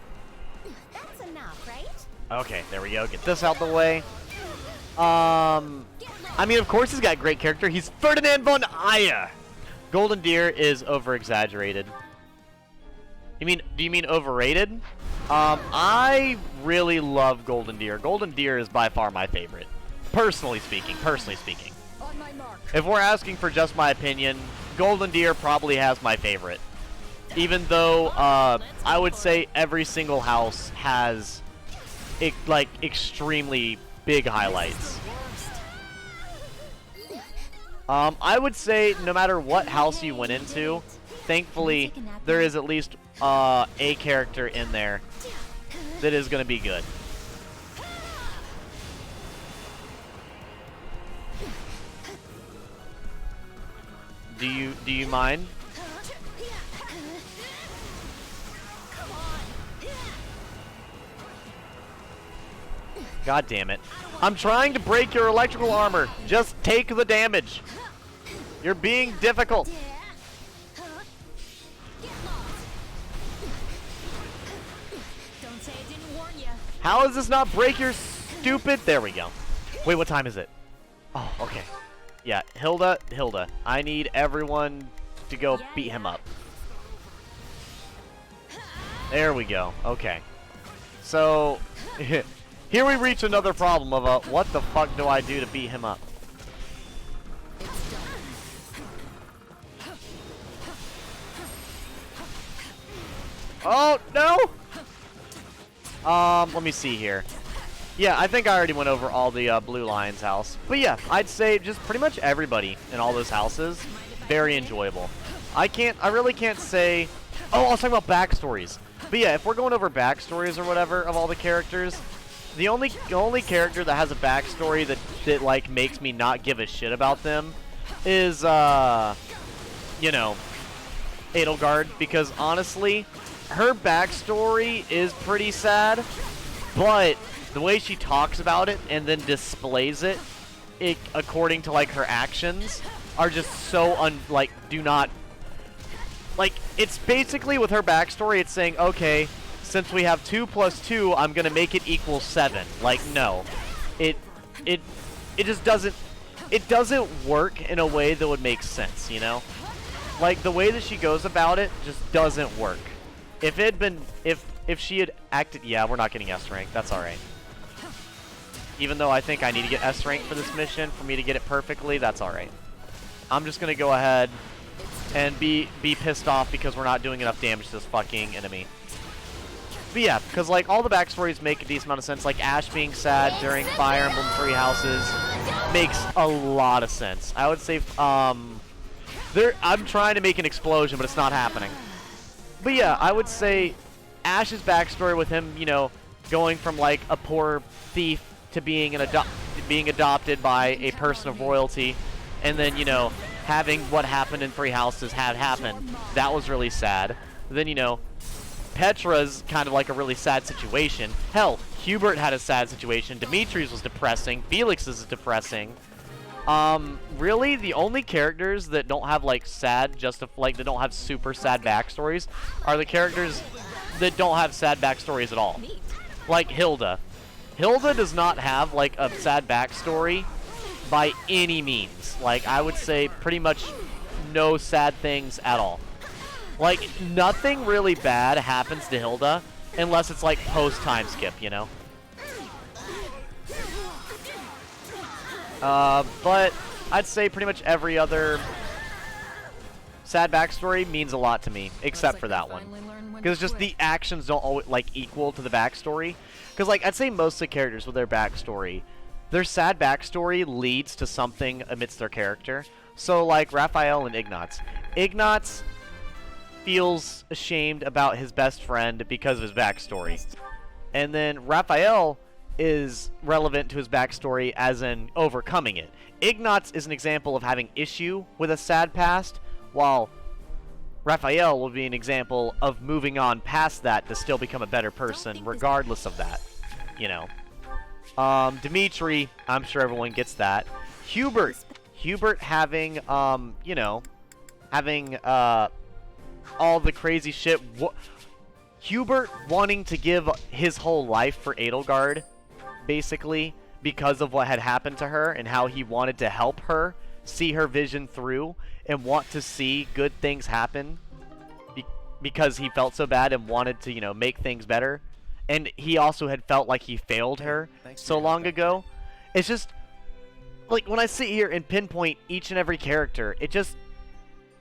That's enough, right? Okay, there we go. Get this out the way. I mean, of course he's got a great character. He's Ferdinand von Aya. Golden Deer is over-exaggerated. Do you mean overrated? I really love Golden Deer. Golden Deer is by far my favorite. Personally speaking. On my mark. If we're asking for just my opinion, Golden Deer probably has my favorite. Even though, I would say every single house has, like, extremely big highlights. I would say no matter what house you went into, thankfully, there is at least, a character in there that is going to be good. Do you mind? God damn it. I'm trying to break your electrical armor. Just take the damage. You're being difficult. Don't say I didn't warn ya. How does this not break your stupid... There we go. Wait, what time is it? Oh, okay. Yeah, Hilda. I need everyone to go beat him up. There we go. Okay. So, here we reach another problem of what the fuck do I do to beat him up? Oh, no! Let me see here. Yeah, I think I already went over all the Blue Lion's house. But yeah, I'd say just pretty much everybody in all those houses, very enjoyable. I really can't say... Oh, I was talking about backstories. But yeah, if we're going over backstories or whatever of all the characters, the only character that has a backstory that like makes me not give a shit about them is you know, Edelgard, because honestly, her backstory is pretty sad, but the way she talks about it and then displays it, according to like her actions, are just so do not. Like, it's basically with her backstory, it's saying, okay, since we have 2 plus 2, I'm gonna make it equal 7. Like, no, it just doesn't. It doesn't work in a way that would make sense, you know? Like, the way that she goes about it just doesn't work. If it had been, if she had acted, yeah, we're not getting S rank. That's all right. Even though I think I need to get S rank for this mission for me to get it perfectly, that's all right. I'm just gonna go ahead and be pissed off because we're not doing enough damage to this fucking enemy. But yeah, because like all the backstories make a decent amount of sense. Like Ash being sad during Fire Emblem 3 houses makes a lot of sense. I would say I'm trying to make an explosion, but it's not happening. But yeah, I would say Ash's backstory with him, you know, going from like a poor thief to being being adopted by a person of royalty, and then, you know, having what happened in 3 houses had happened. That was really sad. Then, you know, Petra's kind of like a really sad situation. Hell, Hubert had a sad situation. Dimitri's was depressing. Felix's is depressing. Really, the only characters that don't have like sad, that don't have super sad backstories are the characters that don't have sad backstories at all. Like Hilda. Hilda does not have like a sad backstory by any means. Like, I would say pretty much no sad things at all. Like, nothing really bad happens to Hilda unless it's like post-time skip, you know? But I'd say pretty much every other sad backstory means a lot to me, except for that one. Because just the actions don't always, like, equal to the backstory. Because, like, I'd say most of the characters with their backstory, their sad backstory leads to something amidst their character. So, like, Raphael and Ignatz. Ignatz feels ashamed about his best friend because of his backstory. And then Raphael is relevant to his backstory as in overcoming it. Ignatz is an example of having issue with a sad past, while Raphael will be an example of moving on past that to still become a better person regardless of that, you know. Dimitri, I'm sure everyone gets that. Hubert having, you know, having, all the crazy shit. Hubert wanting to give his whole life for Edelgard, basically, because of what had happened to her and how he wanted to help her see her vision through and want to see good things happen because he felt so bad and wanted to, you know, make things better. and he also had felt like he failed her Thanks for so your long help, ago. It's just like when I sit here and pinpoint each and every character, it just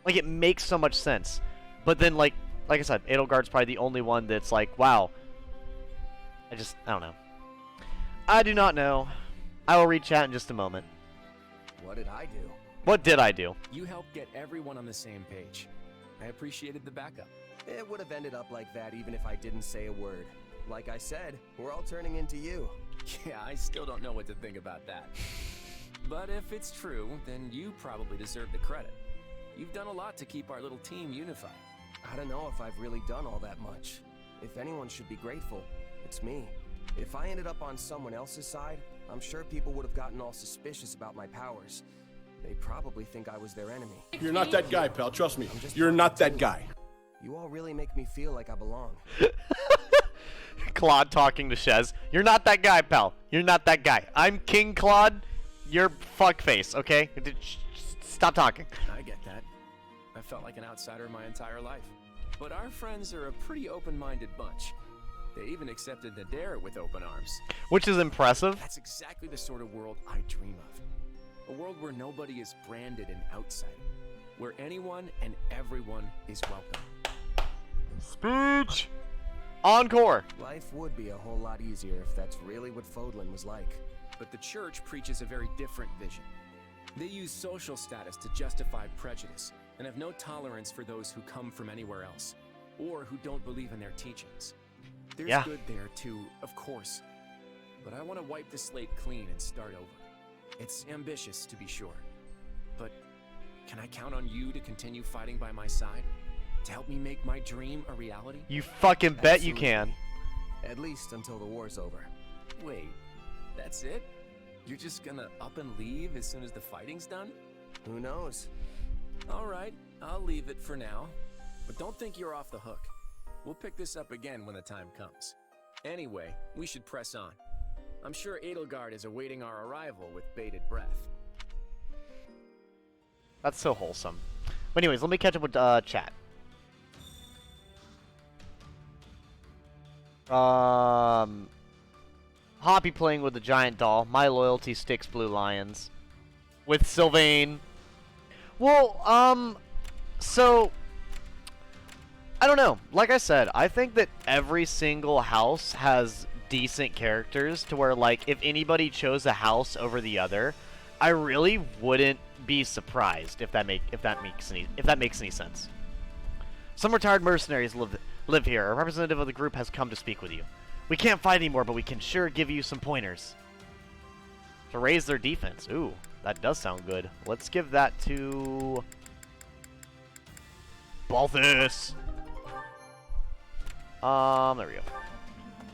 like it makes so much sense. But then like I said, Edelgard's probably the only one that's like, wow. I don't know. I do not know. I will read chat in just a moment. What did I do? What did I do? You helped get everyone on the same page. I appreciated the backup. It would have ended up like that even if I didn't say a word. Like I said, we're all turning into you. Yeah, I still don't know what to think about that. But if it's true, then you probably deserve the credit. You've done a lot to keep our little team unified. I don't know if I've really done all that much. If anyone should be grateful, it's me. If I ended up on someone else's side, I'm sure people would have gotten all suspicious about my powers. They'd probably think I was their enemy. You're not that guy, pal. Trust me. You're not that guy. You all really make me feel like I belong. Claude talking to Shez. You're not that guy, pal. You're not that guy. I'm King Claude. You're fuckface, okay? Stop talking. I get that. I felt like an outsider my entire life. But our friends are a pretty open-minded bunch. They even accepted the dare with open arms. Which is impressive. That's exactly the sort of world I dream of. A world where nobody is branded an outsider. Where anyone and everyone is welcome. Speech! Encore! Life would be a whole lot easier if that's really what Fodlan was like. But the church preaches a very different vision. They use social status to justify prejudice and have no tolerance for those who come from anywhere else or who don't believe in their teachings. There's good there too, of course, but I want to wipe the slate clean and start over. It's ambitious, to be sure, but can I count on you to continue fighting by my side? To help me make my dream a reality? You fucking bet you Absolutely. can. At least until the war's over. Wait, that's it? You're just gonna up and leave as soon as the fighting's done? Who knows? Alright, I'll leave it for now. But don't think you're off the hook. We'll pick this up again when the time comes. Anyway, we should press on. I'm sure Edelgard is awaiting our arrival with bated breath. That's so wholesome. But anyways, let me catch up with chat. Hoppy playing with the giant doll. My loyalty sticks Blue Lions. With Sylvain. Well, so I don't know. Like I said, I think that every single house has decent characters to where, like, if anybody chose a house over the other, I really wouldn't be surprised if that makes any sense. Some retired mercenaries live here. A representative of the group has come to speak with you. We can't fight anymore, but we can sure give you some pointers to raise their defense. Ooh, that does sound good. Let's give that to Balthus. There we go.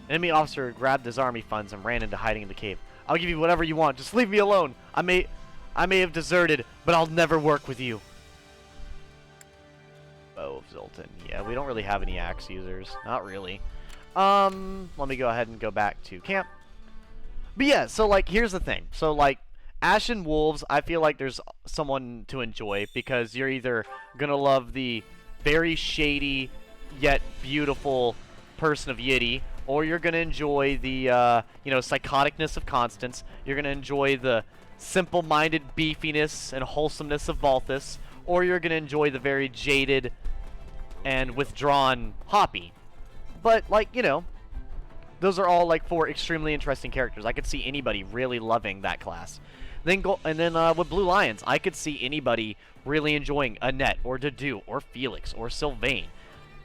Enemy officer grabbed his army funds and ran into hiding in the cave. I'll give you whatever you want. Just leave me alone. I may have deserted, but I'll never work with you. Bow of Zoltan. Yeah, we don't really have any axe users. Not really. Let me go ahead and go back to camp. But yeah, so like here's the thing. So like Ashen Wolves, I feel like there's someone to enjoy because you're either gonna love the very shady yet beautiful person of Yiddy, or you're gonna enjoy the psychoticness of Constance. You're gonna enjoy the simple-minded beefiness and wholesomeness of Balthus, or you're gonna enjoy the very jaded and withdrawn Hoppy. But like, those are all like four extremely interesting characters. I could see anybody really loving that class. Then with Blue Lions, I could see anybody really enjoying Annette or Dedu or Felix or Sylvain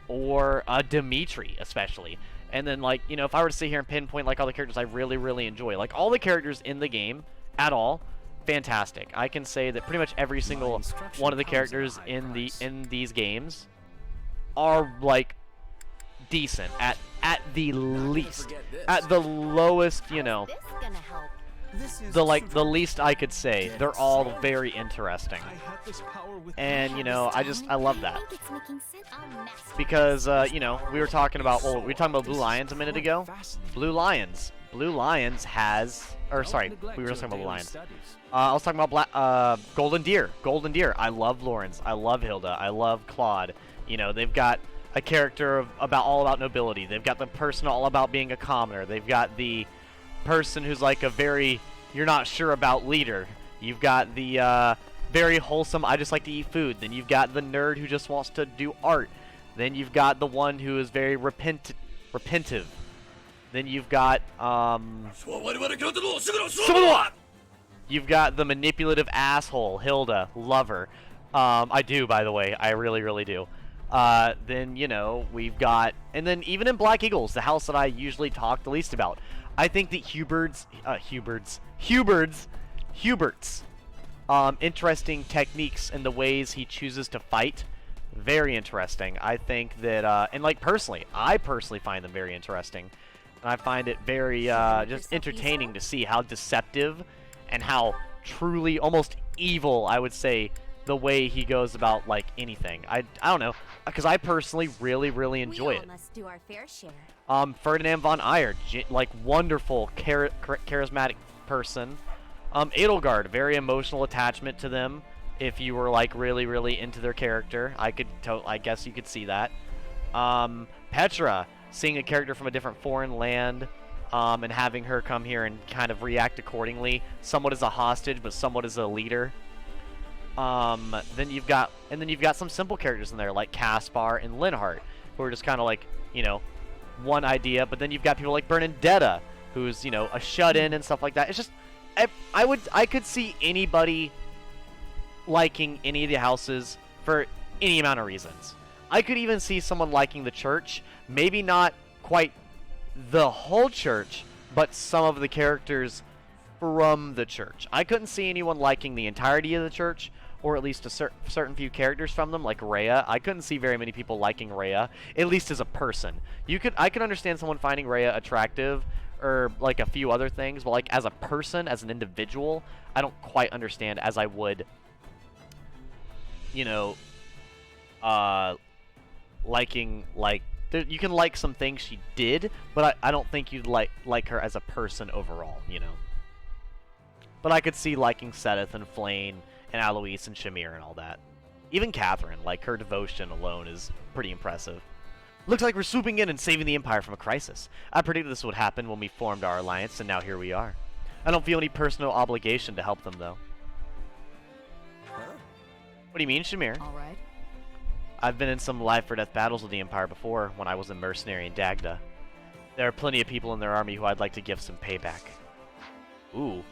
or Dimitri especially. And then like, if I were to sit here and pinpoint like all the characters I really, really enjoy, like all the characters in the game at all, fantastic. I can say that pretty much every single one of the characters in these games are like decent at the least. At the lowest, This gonna help. the least I could say. They're all very interesting. And I love that. Think it's making sense. I'll mess with Because we were talking about Blue Lions a minute ago. Blue Lions has, or sorry, we were just talking about Blue Lions. I was talking about Golden Deer. I love Lawrence. I love Hilda. I love Claude. They've got a character about all about nobility. They've got the person all about being a commoner. They've got the person who's like a very you're not sure about leader. You've got the very wholesome, I just like to eat food. Then you've got the nerd who just wants to do art. Then you've got the one who is very repentive. Then you've got you've got the manipulative asshole, Hilda, lover. I do, by the way. I really, really do. Then, you know, we've got... And then even in Black Eagles, the house that I usually talk the least about, I think that Hubert's interesting techniques and the ways he chooses to fight, very interesting. I think that, and like personally, I personally find them very interesting. And I find it very, just entertaining to see how deceptive and how truly almost evil, I would say, the way he goes about, like, anything. I don't know, because I personally really, really enjoy it. Must do our fair share. Ferdinand von Ayer, like, wonderful, charismatic person. Edelgard, very emotional attachment to them. If you were, like, really, really into their character, I guess you could see that. Petra, seeing a character from a different foreign land, and having her come here and kind of react accordingly, somewhat as a hostage, but somewhat as a leader. Then you've got some simple characters in there like Caspar and Linhardt, who are just kind of like, you know, one idea. But then you've got people like Bernadetta, who's, you know, a shut-in and stuff like that. It's just, I could see anybody liking any of the houses for any amount of reasons. I could even see someone liking the church, maybe not quite the whole church, but some of the characters from the church. I couldn't see anyone liking the entirety of the church, or at least a certain few characters from them, like Rhea. I couldn't see very many people liking Rhea, at least as a person. I could understand someone finding Rhea attractive, or like a few other things, but like as a person, as an individual, I don't quite understand as I would, you know, liking, like, you can like some things she did, but I don't think you'd like her as a person overall, you know. But I could see liking Sedith and Flayn and Alois and Shamir and all that. Even Catherine, like, her devotion alone is pretty impressive. Looks like we're swooping in and saving the Empire from a crisis. I predicted this would happen when we formed our alliance, and now here we are. I don't feel any personal obligation to help them, though. Huh? What do you mean, Shamir? All right. I've been in some life-or-death battles with the Empire before, when I was a mercenary in Dagda. There are plenty of people in their army who I'd like to give some payback. Ooh.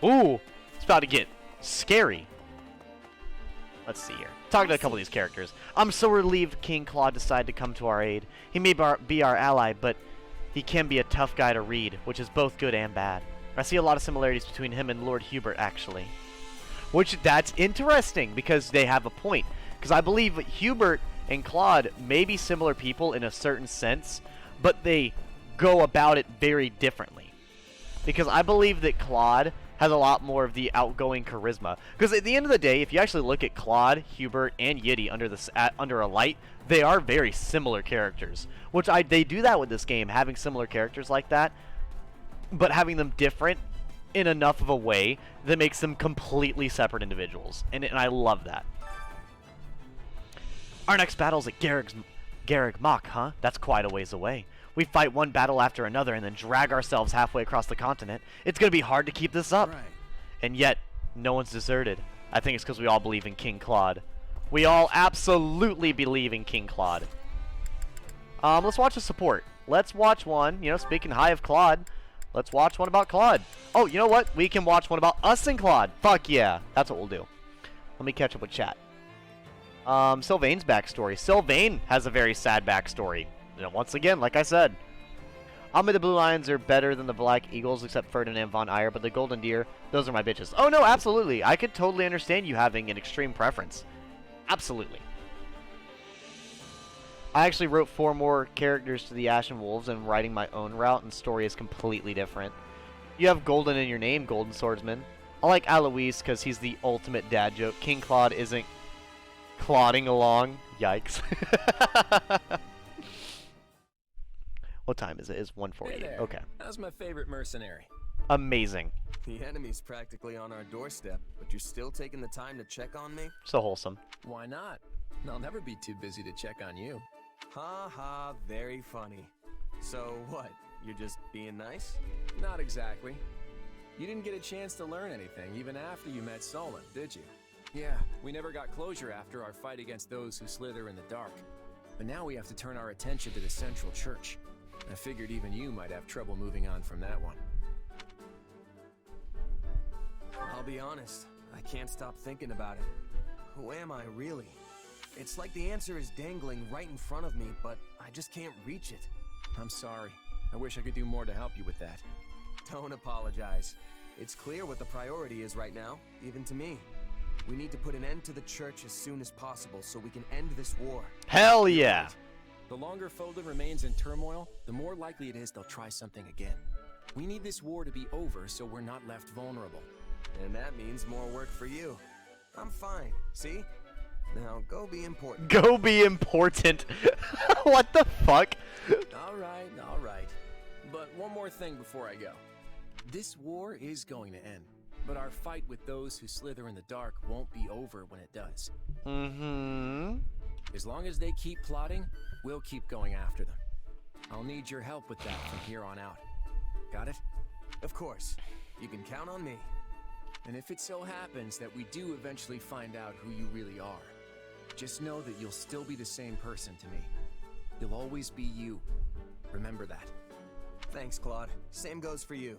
Ooh! It's about to get scary. Let's see here. Talking to a couple of these characters. I'm so relieved King Claude decided to come to our aid. He may be our ally, but he can be a tough guy to read, which is both good and bad. I see a lot of similarities between him and Lord Hubert, actually. Which, that's interesting, because they have a point. Because I believe Hubert and Claude may be similar people in a certain sense, but they go about it very differently. Because I believe that Claude has a lot more of the outgoing charisma. Because at the end of the day, if you actually look at Claude, Hubert, and Yiddy under a light, they are very similar characters. Which they do that with this game, having similar characters like that, but having them different in enough of a way that makes them completely separate individuals. And I love that. Our next battle's at Garreg Mach, huh? That's quite a ways away. We fight one battle after another and then drag ourselves halfway across the continent. It's going to be hard to keep this up. Right. And yet, no one's deserted. I think it's because we all believe in King Claude. We all absolutely believe in King Claude. Let's watch a support. Let's watch one, you know, speaking high of Claude, let's watch one about Claude. Oh, you know what? We can watch one about us and Claude. Fuck yeah. That's what we'll do. Let me catch up with chat. Sylvain's backstory. Sylvain has a very sad backstory. You know, once again, like I said, the Blue Lions are better than the Black Eagles, except Ferdinand von Ayer, but the Golden Deer, those are my bitches. Oh no, absolutely. I could totally understand you having an extreme preference. Absolutely. I actually wrote 4 more characters to the Ashen Wolves, and writing my own route and story is completely different. You have Golden in your name, Golden Swordsman. I like Alois because he's the ultimate dad joke. King Claude isn't clodding along. Yikes. What time is it? It's 1:48. Hey there. Okay. How's my favorite mercenary? Amazing. The enemy's practically on our doorstep, but you're still taking the time to check on me? So wholesome. Why not? I'll never be too busy to check on you. Ha ha, very funny. So what, you're just being nice? Not exactly. You didn't get a chance to learn anything even after you met Solon, did you? Yeah, we never got closure after our fight against those who slither in the dark. But now we have to turn our attention to the Central Church. I figured even you might have trouble moving on from that one. I'll be honest, I can't stop thinking about it. Who am I, really? It's like the answer is dangling right in front of me, but I just can't reach it. I'm sorry. I wish I could do more to help you with that. Don't apologize. It's clear what the priority is right now, even to me. We need to put an end to the church as soon as possible so we can end this war. Hell yeah! The longer Foden remains in turmoil, the more likely it is they'll try something again. We need this war to be over so we're not left vulnerable. And that means more work for you. I'm fine, see? Now go be important. Go be important. What the fuck? All right. But one more thing before I go. This war is going to end, but our fight with those who slither in the dark won't be over when it does. Mm-hmm. As long as they keep plotting, we'll keep going after them. I'll need your help with that from here on out. Got it? Of course. You can count on me. And if it so happens that we do eventually find out who you really are, just know that you'll still be the same person to me. You'll always be you. Remember that. Thanks, Claude. Same goes for you.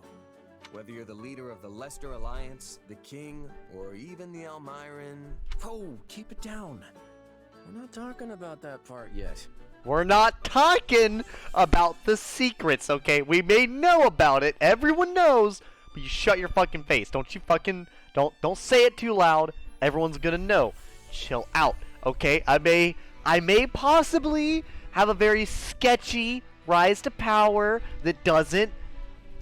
Whether you're the leader of the Leicester Alliance, the King, or even the Almiran... Oh, keep it down. We're not talking about that part yet. We're not talking about the secrets, okay? We may know about it. Everyone knows. But you shut your fucking face. Don't you fucking... Don't say it too loud. Everyone's gonna know. Chill out, okay? I may possibly have a very sketchy rise to power that doesn't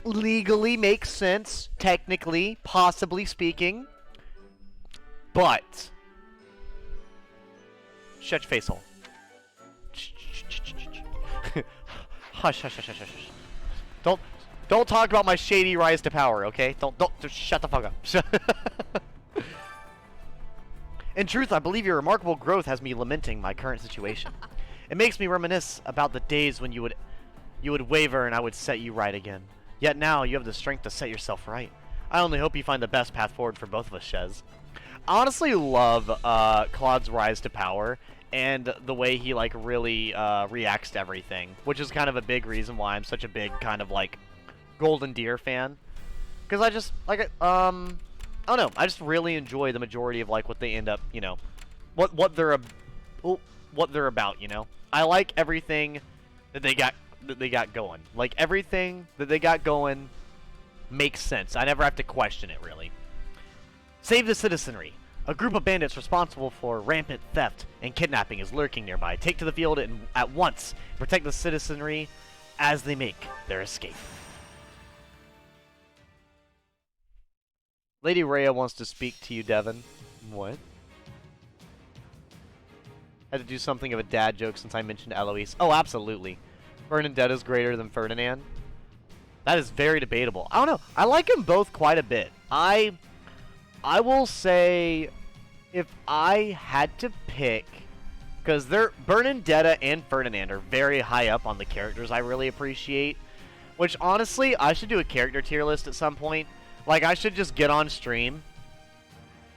legally make sense, technically, possibly speaking. But... shut your face hole. Hush, hush, hush, hush, hush. Don't talk about my shady rise to power, okay? Don't, just shut the fuck up. In truth, I believe your remarkable growth has me lamenting my current situation. It makes me reminisce about the days when you would waver and I would set you right again. Yet now, you have the strength to set yourself right. I only hope you find the best path forward for both of us, Shez. I honestly love Claude's rise to power and the way he, like, really reacts to everything, which is kind of a big reason why I'm such a big kind of, like, Golden Deer fan. Because I just, like, I don't know, I just really enjoy the majority of, like, what they end up, you know, what they're about, you know? I like everything that they got going. Like, everything that they got going makes sense. I never have to question it, really. Save the citizenry. A group of bandits responsible for rampant theft and kidnapping is lurking nearby. Take to the field at once. Protect the citizenry as they make their escape. Lady Rhea wants to speak to you, Devin. What? Had to do something of a dad joke since I mentioned Eloise. Oh, absolutely. Fernandetta's greater than Ferdinand. That is very debatable. I don't know. I like them both quite a bit. I will say, if I had to pick, because Bernadetta and Ferdinand are very high up on the characters I really appreciate, which honestly, I should do a character tier list at some point. Like, I should just get on stream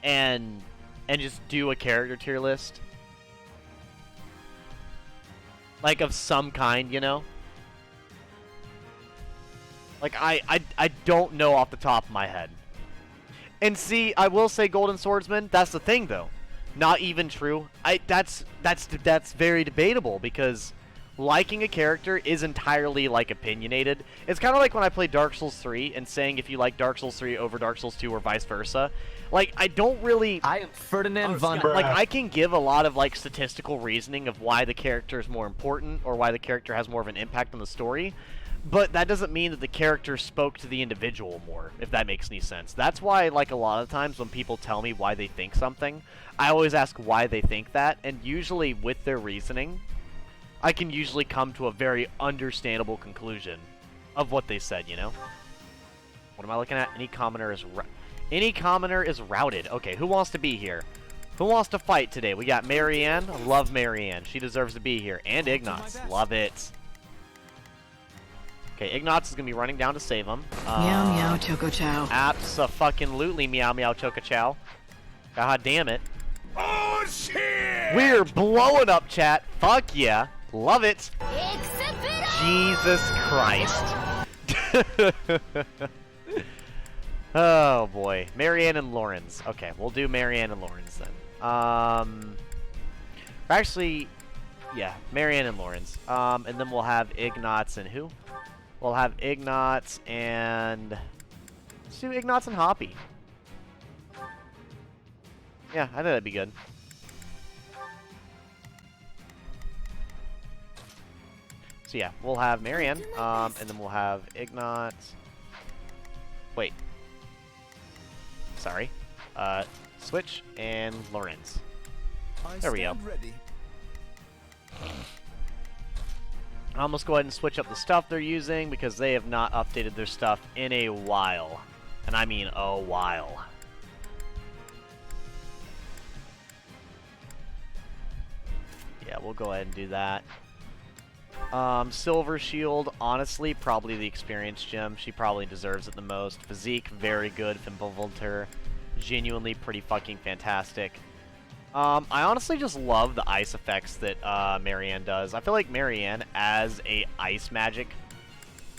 and just do a character tier list. Like, of some kind, you know? Like, I don't know off the top of my head. And see, I will say Golden Swordsman, that's the thing, though. Not even true. That's very debatable, because liking a character is entirely, like, opinionated. It's kind of like when I play Dark Souls 3 and saying if you like Dark Souls 3 over Dark Souls 2 or vice versa. Like, I don't really... I am Ferdinand von... Like, I can give a lot of, like, statistical reasoning of why the character is more important or why the character has more of an impact on the story. But that doesn't mean that the character spoke to the individual more, if that makes any sense. That's why, like, a lot of times when people tell me why they think something, I always ask why they think that, and usually with their reasoning, I can usually come to a very understandable conclusion of what they said, you know? What am I looking at? Any commoner is routed. Okay, who wants to be here? Who wants to fight today? We got Marianne. Love Marianne. She deserves to be here. And Ignatz. Love it. Okay, Ignatz is going to be running down to save him. Meow meow choco chow. Abso-fucking-lutely meow meow choco chow. God damn it. Oh, shit! We're blowing up, chat. Fuck yeah. Love it. Jesus Christ. Oh boy. Marianne and Lawrence. Okay, we'll do Marianne and Lawrence then. Actually, yeah, Marianne and Lawrence. And then we'll have Ignatz and who? We'll have Ignatz and... Let's do Ignatz and Hoppy. Yeah, I think that'd be good. So yeah, we'll have Marianne, and then we'll have Ignatz. Wait. Sorry. Switch and Lawrence. There we go. I'll almost go ahead and switch up the stuff they're using because they have not updated their stuff in a while. And I mean a while. Yeah, we'll go ahead and do that. Silver Shield, honestly, probably the experience gem. She probably deserves it the most. Physique, very good. Fimbulventur, genuinely pretty fucking fantastic. I honestly just love the ice effects that Marianne does. I feel like Marianne, as a ice magic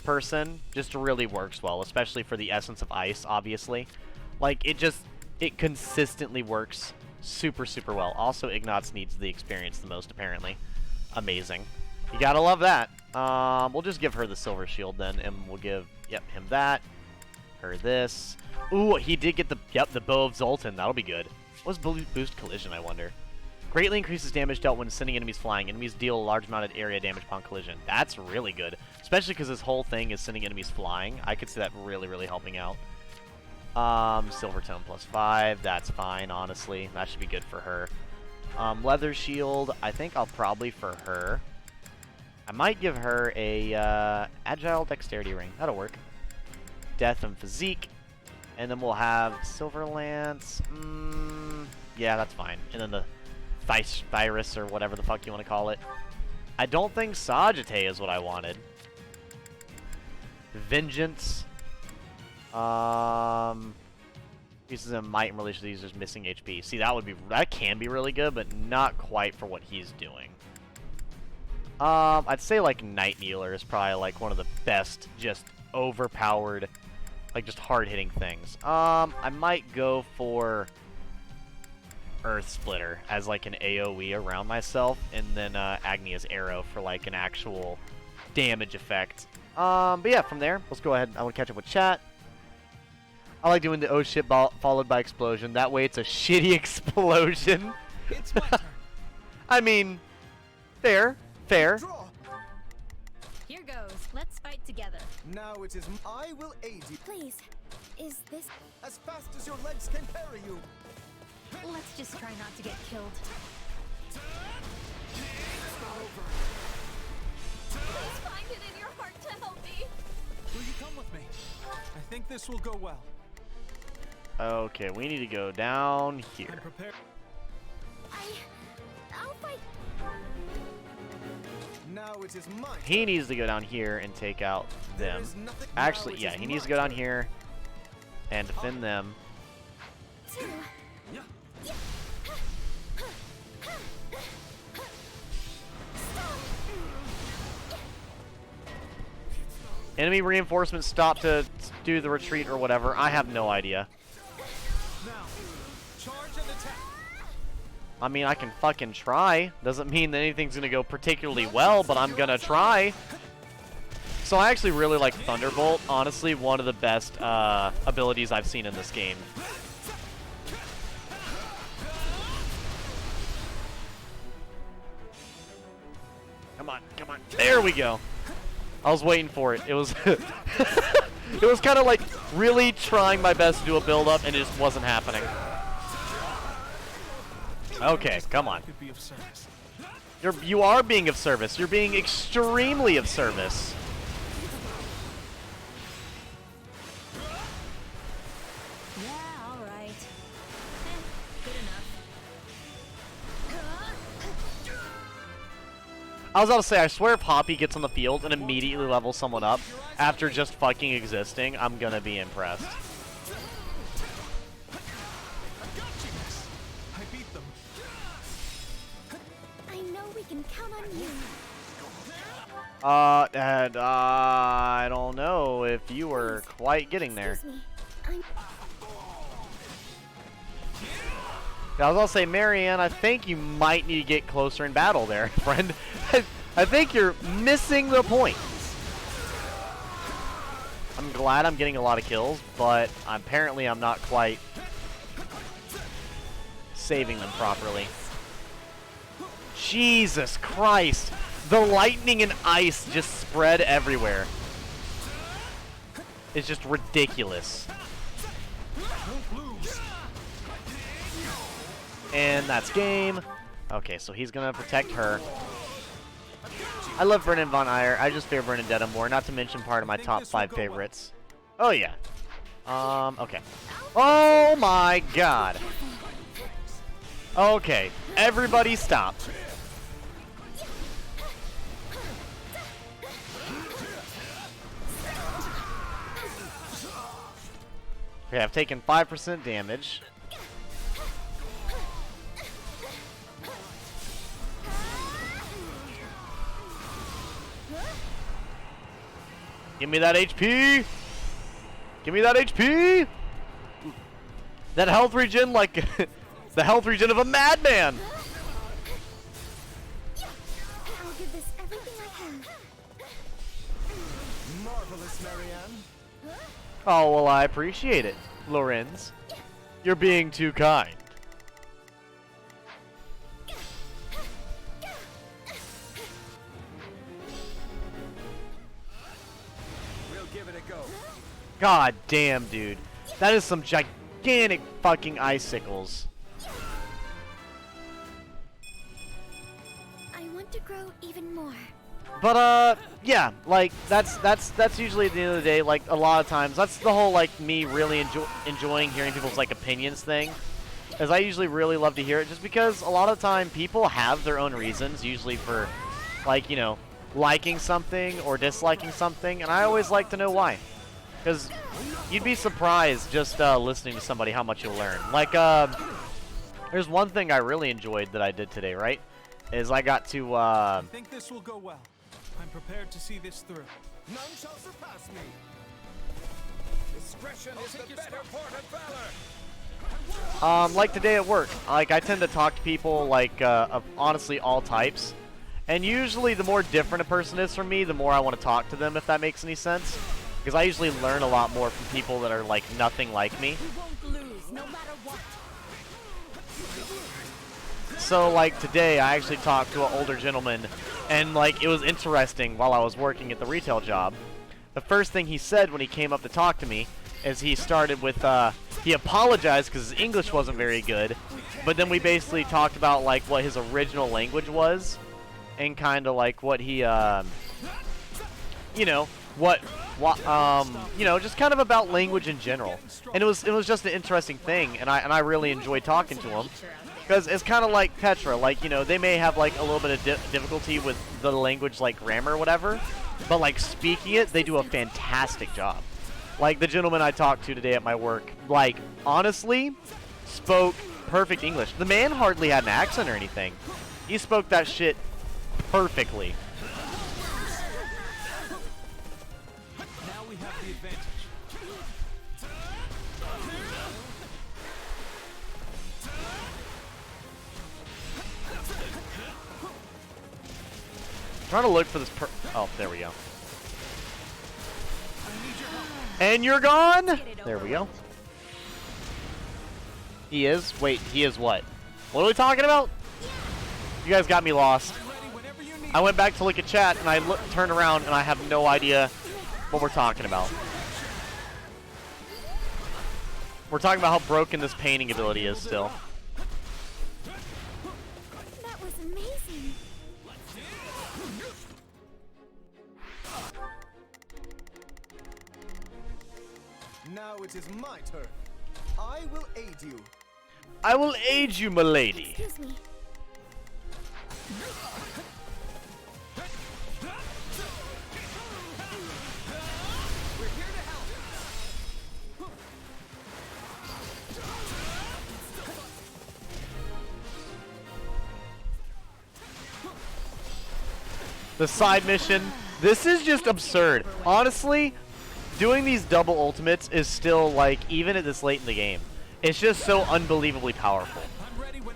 person, just really works well, especially for the essence of ice, obviously. Like, it consistently works super, super well. Also, Ignatz needs the experience the most, apparently. Amazing. You gotta love that. We'll just give her the Silver Shield then, and we'll give, yep, him that. Her this. Ooh, he did get the, yep, the Bow of Zoltan. That'll be good. What does boost collision, I wonder? Greatly increases damage dealt when sending enemies flying. Enemies deal a large amount of area damage upon collision. That's really good. Especially because this whole thing is sending enemies flying. I could see that really, really helping out. Silver Tone +5. That's fine, honestly. That should be good for her. Leather Shield. I think I'll probably, for her, I might give her a Agile Dexterity Ring. That'll work. Death and Physique. And then we'll have Silver Lance. Yeah, that's fine. And then the Virus, or whatever the fuck you want to call it. I don't think Sagittae is what I wanted. Vengeance. Uses a might in relation to the user's missing HP. See, that can be really good, but not quite for what he's doing. I'd say like Night Kneeler is probably like one of the best, just overpowered, like just hard-hitting things. I might go for Earth Splitter as like an AoE around myself, and then Agnia's Arrow for like an actual damage effect. But yeah, from there, let's go ahead. I want to catch up with chat. I like doing the oh shit followed by explosion. That way it's a shitty explosion. It's my turn. I mean, fair. Here goes. Let's fight together. Now it is I will aid you. Please, is this... As fast as your legs can carry you. Let's just try not to get killed. Please find it in your heart to help me. Will you come with me? I think this will go well. Okay, we need to go down here. I'm prepared. I'll fight. Now it is mine. He needs to go down here and take out them. Actually, yeah, he needs to go down here and defend them. Enemy reinforcements stop to do the retreat or whatever. I have no idea. Now, charge and attack. I mean, I can fucking try. Doesn't mean that anything's gonna go particularly well, but I'm gonna try. So I actually really like Thunderbolt. Honestly, one of the best abilities I've seen in this game. Come on, come on. There we go. I was waiting for it. It was it was kind of like really trying my best to do a build up, and it just wasn't happening. Okay, come on. You are being of service. You're being extremely of service. Yeah, all right. Good enough. I was about to say, I swear Poppy gets on the field and immediately levels someone up after just fucking existing. I'm gonna be impressed. I beat them. I know we can count on you. And I don't know if you were quite getting there. Excuse me. I'm I was gonna say, Marianne, I think you might need to get closer in battle there, friend. I think you're missing the point. I'm glad I'm getting a lot of kills, but apparently I'm not quite saving them properly. Jesus Christ! The lightning and ice just spread everywhere. It's just ridiculous. And that's game. Okay, so he's gonna protect her. I love Brennan Von Eyre. I just fear Bernadetta more, not to mention part of my top 5 favorites. Oh yeah. Okay. Oh my god. Okay, everybody stop. Okay, I've taken 5% damage. Give me that HP! Give me that HP! That health regen like the health regen of a madman! I'll give this everything I can. Marvelous, Marianne. Oh, well, I appreciate it, Lorenz. You're being too kind. God damn, dude. That is some gigantic fucking icicles. I want to grow even more. But, yeah, like, that's usually at the end of the day, like, a lot of times, that's the whole, like, me really enjoying hearing people's, like, opinions thing. As I usually really love to hear it, just because a lot of the time people have their own reasons, usually for, like, you know, liking something or disliking something, and I always like to know why. Because you'd be surprised just listening to somebody how much you'll learn. Like, there's one thing I really enjoyed that I did today, right? Is I got to, I think this will go well. I'm prepared to see this through. None shall surpass me. Discretion is the better part of valor. like today at work, like I tend to talk to people like of honestly all types, and usually the more different a person is from me, the more I want to talk to them, if that makes any sense. Because I usually learn a lot more from people that are like nothing like me. We won't lose, no matter what. So like today, I actually talked to an older gentleman, and like it was interesting while I was working at the retail job. The first thing he said when he came up to talk to me is he started with, he apologized because his English wasn't very good, but then we basically talked about like what his original language was, and kind of like what he, you know, you know, just kind of about language in general. And it was just an interesting thing, and I really enjoyed talking to him. Because it's kind of like Petra, like, you know, they may have, like, a little bit of difficulty with the language, like, grammar or whatever, but, like, speaking it, they do a fantastic job. Like, the gentleman I talked to today at my work, like, honestly, spoke perfect English. The man hardly had an accent or anything. He spoke that shit perfectly. Now we have the advantage. Trying to look for this oh, there we go. And you're gone? There we go. He is? Wait, he is what? What are we talking about? You guys got me lost. I went back to look at chat, and I turned around, and I have no idea what we're talking about. We're talking about how broken this painting ability is still. That was amazing. Now it is my turn. I will aid you. I will aid you, milady. Excuse me. The side mission. This is just absurd. Honestly, doing these double ultimates is still, like, even at this late in the game, it's just so unbelievably powerful.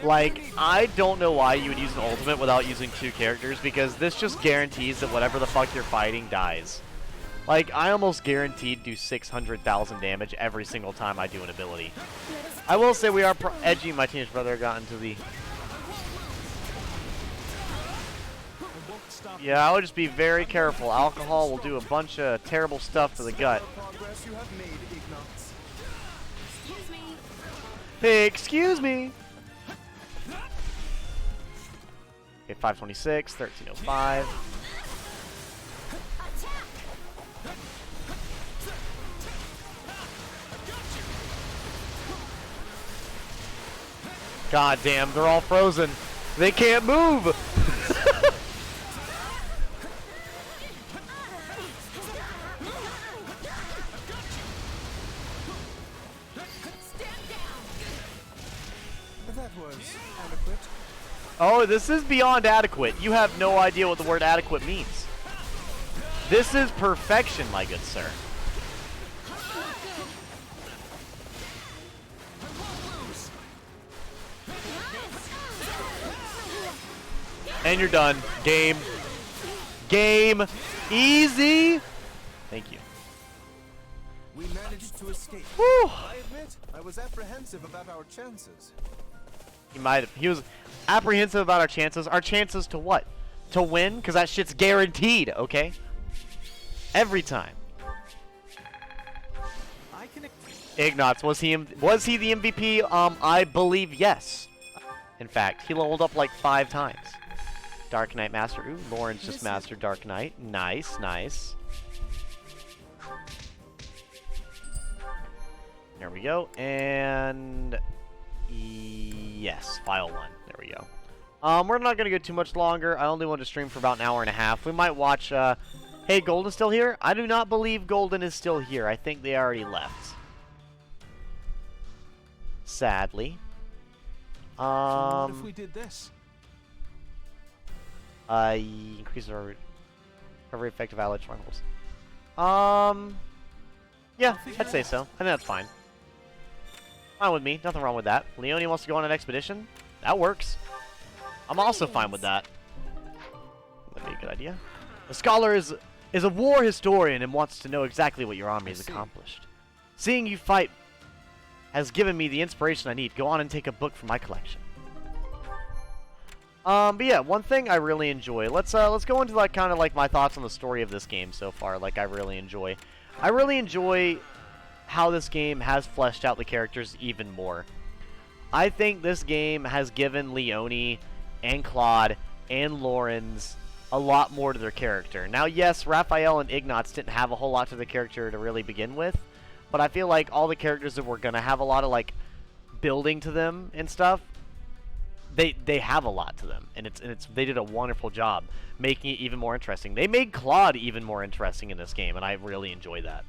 Like, I don't know why you would use an ultimate without using 2 characters, because this just guarantees that whatever the fuck you're fighting dies. Like, I almost guaranteed do 600,000 damage every single time I do an ability. I will say we are edgy. My teenage brother got into the... Yeah, I would just be very careful. Alcohol will do a bunch of terrible stuff to the gut. Hey, excuse me. Okay, 526, 1305. God damn, they're all frozen. They can't move. That was adequate. Oh, this is beyond adequate. You have no idea what the word adequate means. This is perfection, my good sir. And you're done. Game. Game. Easy. Thank you. We managed to escape. Whew. I admit, I was apprehensive about our chances. He was apprehensive about our chances. Our chances to what? To win? Because that shit's guaranteed, okay? Every time. Ignatz, was he the MVP? I believe yes. In fact, he leveled up like 5 times. Dark Knight Master. Ooh, Lauren's just mastered Dark Knight. Nice, nice. There we go. And yes, file 1. There we go. We're not gonna go too much longer. I only want to stream for about an hour and a half. We might watch. Hey, Golden's still here? I do not believe Golden is still here. I think they already left. Sadly. What if we did this? Increase our recovery effective allied strongholds. Yeah, I'd say so. I think that's fine. Fine with me. Nothing wrong with that. Leone wants to go on an expedition. That works. I'm also fine with that. That'd be a good idea. The scholar is a war historian and wants to know exactly what your army has accomplished. Seeing you fight has given me the inspiration I need. Go on and take a book from my collection. But yeah, one thing I really enjoy. Let's go into like kind of like my thoughts on the story of this game so far. Like I really enjoy how this game has fleshed out the characters even more. I think this game has given Leone and Claude and Lawrence a lot more to their character. Now, yes, Raphael and Ignatz didn't have a whole lot to their character to really begin with, but I feel like all the characters that were gonna have a lot of like building to them and stuff, they have a lot to them, and they did a wonderful job making it even more interesting. They made Claude even more interesting in this game, and I really enjoy that.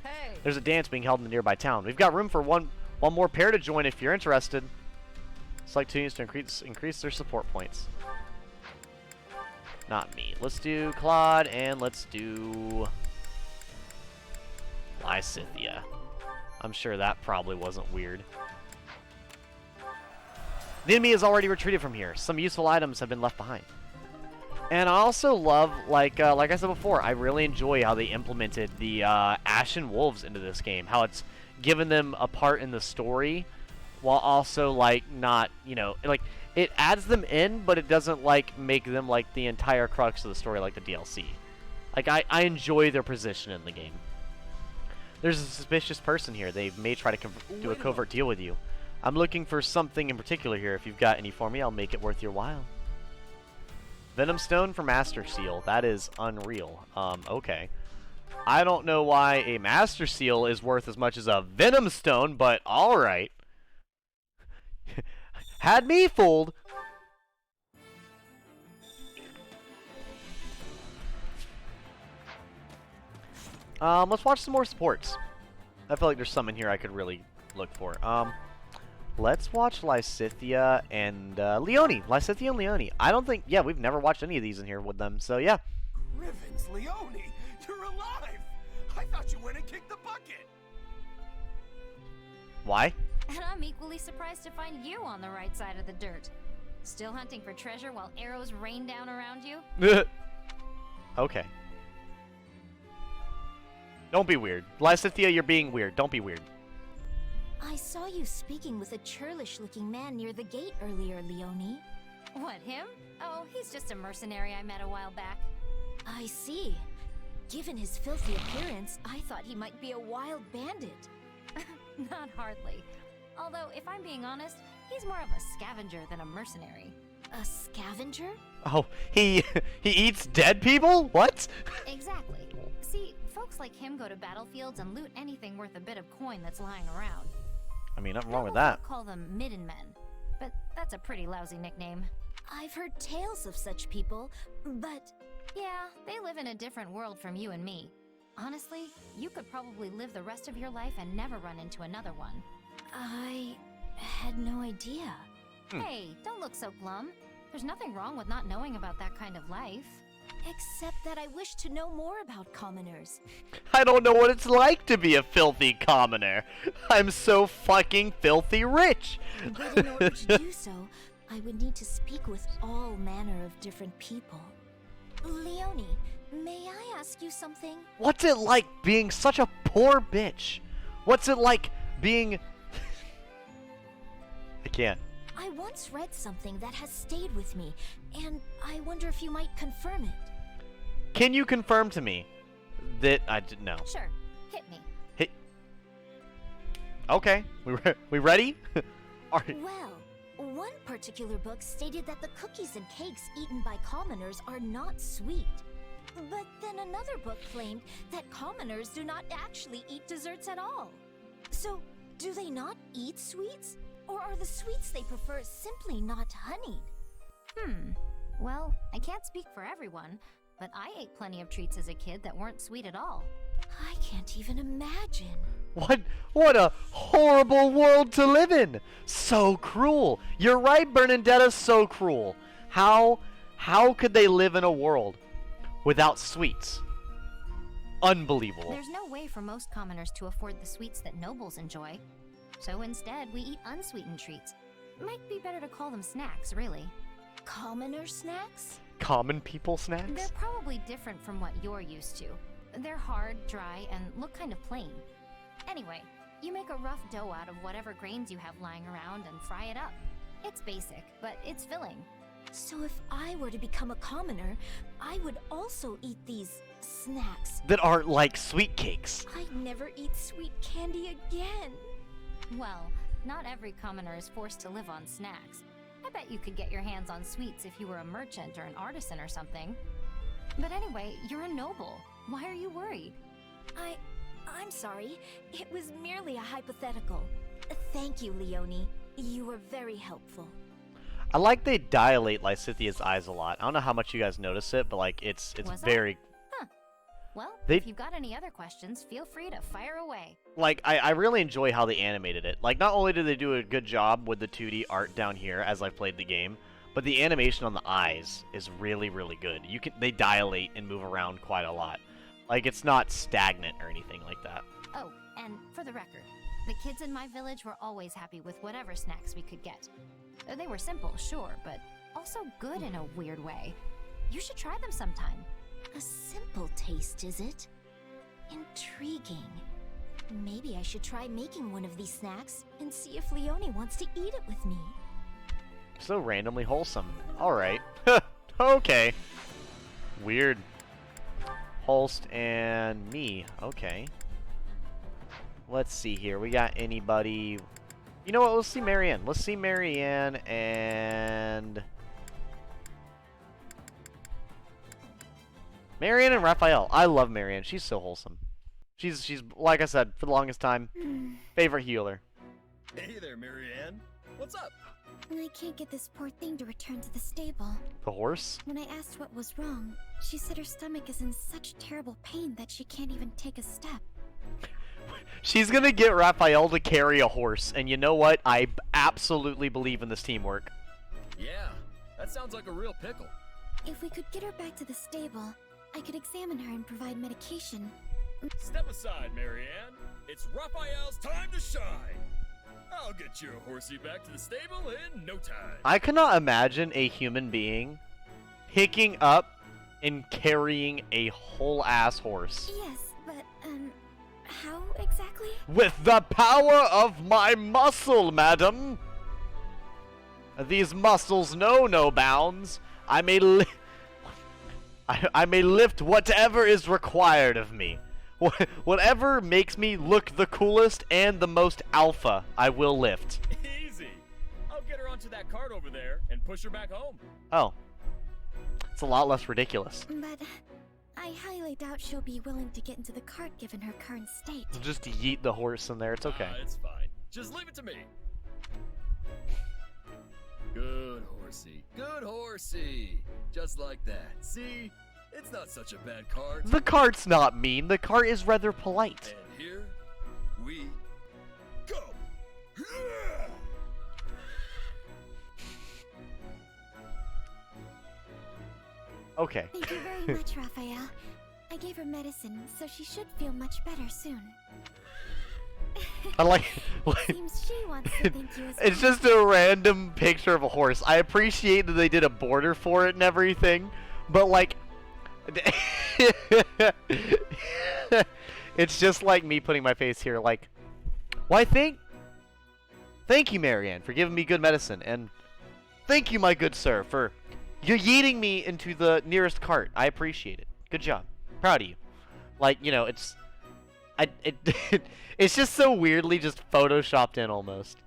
Hey. There's a dance being held in the nearby town. We've got room for one more pair to join if you're interested. Select 2 units to increase their support points. Not me. Let's do Claude, and let's do Lysithia. I'm sure that probably wasn't weird. The enemy has already retreated from here. Some useful items have been left behind. And I also love, like I said before, I really enjoy how they implemented the Ashen Wolves into this game. How it's given them a part in the story, while also, like, not, you know, like, it adds them in, but it doesn't, like, make them, like, the entire crux of the story like the DLC. Like, I enjoy their position in the game. There's a suspicious person here. They may try to do a covert deal with you. I'm looking for something in particular here. If you've got any for me, I'll make it worth your while. Venom Stone for Master Seal. That is unreal. Okay. I don't know why a Master Seal is worth as much as a Venom Stone, but alright. Had me fooled. Let's watch some more supports. I feel like there's some in here I could really look for. Let's watch Lysithea and Leone. Lysithea and Leone. I don't think... Yeah, we've never watched any of these in here with them, so yeah. Rivens, Leone, you're alive! I thought you went and kicked the bucket! Why? And I'm equally surprised to find you on the right side of the dirt. Still hunting for treasure while arrows rain down around you? Okay. Don't be weird. Lysithea, you're being weird. Don't be weird. I saw you speaking with a churlish-looking man near the gate earlier, Leone. What, him? Oh, he's just a mercenary I met a while back. I see. Given his filthy appearance, I thought he might be a wild bandit. Not hardly. Although, if I'm being honest, he's more of a scavenger than a mercenary. A scavenger? Oh, he eats dead people? What? Exactly. See, folks like him go to battlefields and loot anything worth a bit of coin that's lying around. I mean, nothing wrong with that. Call them midden men, but that's a pretty lousy nickname. I've heard tales of such people, but... Yeah, they live in a different world from you and me. Honestly, you could probably live the rest of your life and never run into another one. I had no idea. Hey, don't look so glum. There's nothing wrong with not knowing about that kind of life. Except that I wish to know more about commoners. I don't know what it's like to be a filthy commoner. I'm so fucking filthy rich. But in order to do so, I would need to speak with all manner of different people. Leone, may I ask you something? What's it like being such a poor bitch? What's it like being... I can't. I once read something that has stayed with me, and I wonder if you might confirm it. Can you confirm to me that I didn't know? Sure, hit me. Hit. Okay, we ready? Well, one particular book stated that the cookies and cakes eaten by commoners are not sweet. But then another book claimed that commoners do not actually eat desserts at all. So, do they not eat sweets? Or are the sweets they prefer simply not honeyed? Well, I can't speak for everyone, but I ate plenty of treats as a kid that weren't sweet at all. I can't even imagine. What a horrible world to live in! So cruel! You're right, Bernadetta's so cruel. How could they live in a world without sweets? Unbelievable. There's no way for most commoners to afford the sweets that nobles enjoy. So instead, we eat unsweetened treats. Might be better to call them snacks, really. Commoner snacks? Common people snacks? They're probably different from what you're used to. They're hard, dry, and look kind of plain. Anyway, you make a rough dough out of whatever grains you have lying around and fry it up. It's basic, but it's filling. So if I were to become a commoner, I would also eat these snacks. That aren't like sweet cakes. I'd never eat sweet candy again. Well, not every commoner is forced to live on snacks. I bet you could get your hands on sweets if you were a merchant or an artisan or something. But anyway, you're a noble. Why are you worried? I'm sorry. It was merely a hypothetical. Thank you, Leone. You were very helpful. I like they dilate Lysithea's eyes a lot. I don't know how much you guys notice it, but like it's very... Huh. Well, They- if you've got any other questions, feel free to fire away. Like, I really enjoy how they animated it. Like, not only did they do a good job with the 2D art down here as I played the game, but the animation on the eyes is really, really good. They dilate and move around quite a lot. Like, it's not stagnant or anything like that. Oh, and for the record, the kids in my village were always happy with whatever snacks we could get. They were simple, sure, but also good in a weird way. You should try them sometime. A simple taste, is it? Intriguing. Maybe I should try making one of these snacks and see if Leone wants to eat it with me. So randomly wholesome. Alright. Okay. Weird. Holst and me. Okay. Let's see here. We got anybody... You know what? Let's see Marianne. Let's see Marianne and... Marianne and Raphael. I love Marianne. She's so wholesome. She's like I said, for the longest time, favorite healer. Hey there, Marianne. What's up? I can't get this poor thing to return to the stable. The horse? When I asked what was wrong, she said her stomach is in such terrible pain that she can't even take a step. She's gonna get Raphael to carry a horse, and you know what? I absolutely believe in this teamwork. Yeah, that sounds like a real pickle. If we could get her back to the stable, I could examine her and provide medication. Step aside, Marianne. It's Raphael's time to shine. I'll get your horsey back to the stable in no time. I cannot imagine a human being picking up and carrying a whole ass horse. Yes, but, how exactly? With the power of my muscle, madam! These muscles know no bounds. I may lift whatever is required of me. Whatever makes me look the coolest and the most alpha, I will lift. Easy. I'll get her onto that cart over there and push her back home. Oh. It's a lot less ridiculous. But I highly doubt she'll be willing to get into the cart given her current state. Just yeet the horse in there, it's okay. It's fine. Just leave it to me. Good horsey. Good horsey. Just like that. See? It's not such a bad cart. The cart's not mean, the cart is rather polite. And here we go. Okay. Thank you very much, Raphael. I gave her medicine, so she should feel much better soon. I like Seems she wants to thank you as well. it's just a random picture of a horse. I appreciate that they did a border for it and everything, but like it's just like me putting my face here like, why thank you, Marianne, for giving me good medicine, and thank you, my good sir, for yeeting me into the nearest cart. I appreciate it. Good job. Proud of you. Like, you know, it's it's just so weirdly just photoshopped in almost.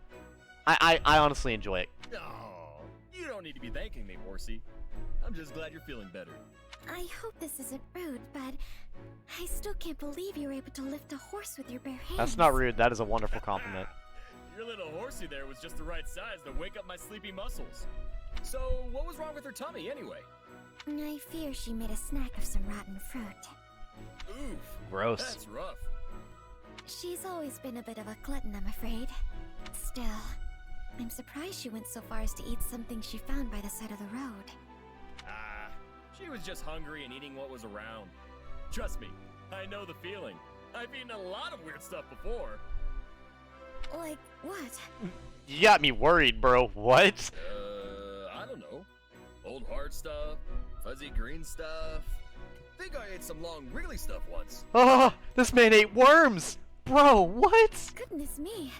I honestly enjoy it. Oh, you don't need to be thanking me, horsey. I'm just glad you're feeling better. I hope this isn't rude, but I still can't believe you were able to lift a horse with your bare hands. That's not rude. That is a wonderful compliment. Your little horsey there was just the right size to wake up my sleepy muscles. So, what was wrong with her tummy, anyway? I fear she made a snack of some rotten fruit. Oof. Gross. That's rough. She's always been a bit of a glutton, I'm afraid. Still, I'm surprised she went so far as to eat something she found by the side of the road. Ah, she was just hungry and eating what was around. Trust me, I know the feeling. I've eaten a lot of weird stuff before. Like what? You got me worried, bro. What? I don't know. Old hard stuff, fuzzy green stuff. Think I ate some long wriggly stuff once. Oh, this man ate worms! Bro, what? Goodness me.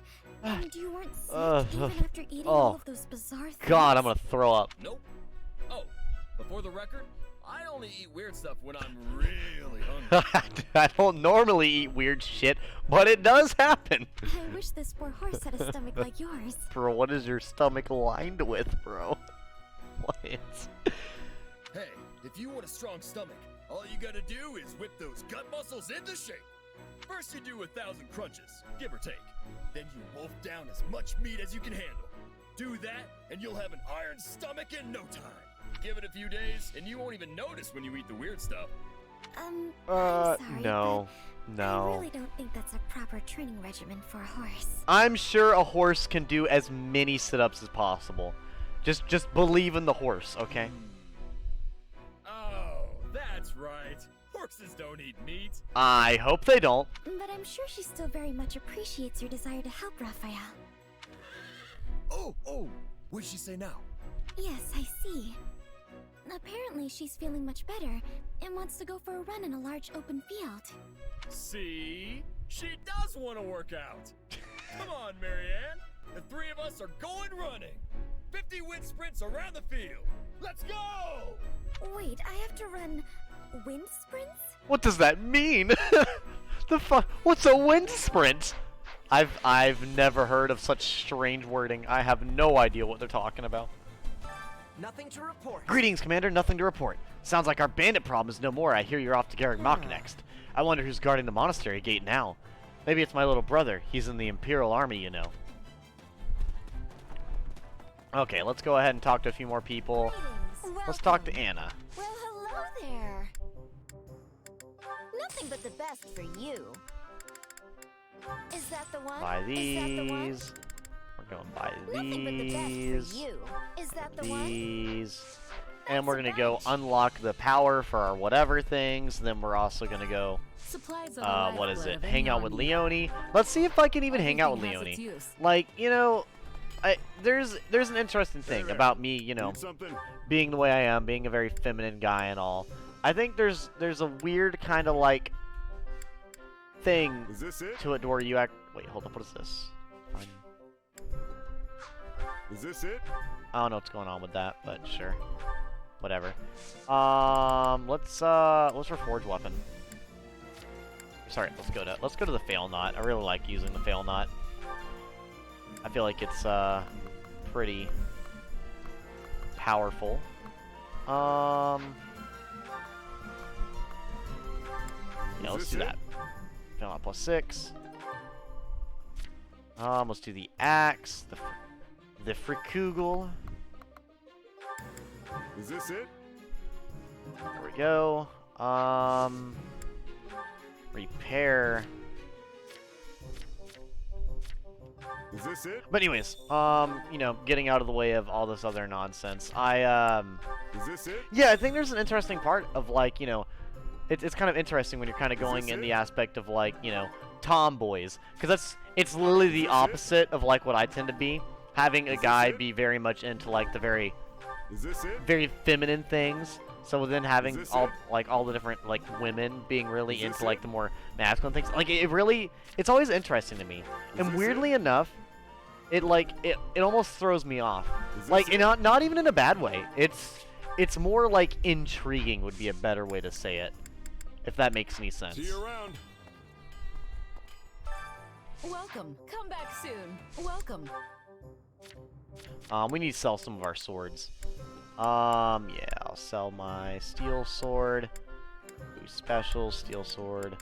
And you weren't sick even after eating all of those bizarre things? God, I'm gonna throw up. Nope. Oh, before the record, I only eat weird stuff when I'm really hungry. I don't normally eat weird shit, but it does happen. I wish this poor horse had a stomach like yours. Bro, what is your stomach lined with, bro? What? Hey, if you want a strong stomach, all you gotta do is whip those gut muscles into shape. First you do 1,000 crunches, give or take. Then you wolf down as much meat as you can handle. Do that, and you'll have an iron stomach in no time. Give it a few days, and you won't even notice when you eat the weird stuff. I'm sorry, no. but No. I really don't think that's a proper training regimen for a horse. I'm sure a horse can do as many sit-ups as possible. Just believe in the horse, okay? Oh, that's right. Horses don't eat meat. I hope they don't. But I'm sure she still very much appreciates your desire to help Raphael. Oh, what'd she say now? Yes, I see. Apparently she's feeling much better and wants to go for a run in a large open field. See? She does want to work out. Come on, Marianne. The three of us are going running. 50 wind sprints around the field. Let's go! Wait, I have to run wind sprints? What does that mean? The fuck? What's a wind sprint? I've never heard of such strange wording. I have no idea what they're talking about. Nothing to report. Greetings, Commander. Nothing to report. Sounds like our bandit problem is no more. I hear you're off to Garrick Mach next. I wonder who's guarding the monastery gate now. Maybe it's my little brother. He's in the Imperial Army, you know. Okay, let's go ahead and talk to a few more people. Let's talk to Anna. Well, hello there. Nothing but the best for you. Is that the one? Buy Is that the one? these. We're going to buy Nothing but the best these. for you. Is that the one? These. And we're going to go unlock the power for our whatever things. Then we're also going to go, Supplies are the what is lifeblood it? of Hang any out with army. Leone. Let's see if I can even hang out with Everything has its Leone. use. Like, you know, there's an interesting thing about me, you know, being the way I am, being a very feminine guy and all. I think there's a weird kind of like thing to it where you act. Wait, hold up. What is this? Is this it? I don't know what's going on with that, but sure, whatever. Let's reforge weapon. Sorry, let's go to the fail knot. I really like using the fail knot. I feel like it's pretty powerful. Yeah, let's do that. Fail knot +6. Let's do the axe, the frikugel. Is this it? There we go. Repair. Is this it? But anyways, you know, getting out of the way of all this other nonsense. Is this it? Yeah, I think there's an interesting part of, like, you know, it's kind of interesting when you're kind of going in the aspect of, like, you know, tomboys, because it's literally the opposite of like what I tend to be, having a guy be very much into like the very feminine things. So then having all the different like women being really into like the more masculine things, like it's always interesting to me. And weirdly enough, it almost throws me off. Like, not even in a bad way. It's more like intriguing would be a better way to say it, if that makes any sense. See you around. Welcome. Come back soon. Welcome. We need to sell some of our swords. Yeah, I'll sell my steel sword. Boost special, steel sword.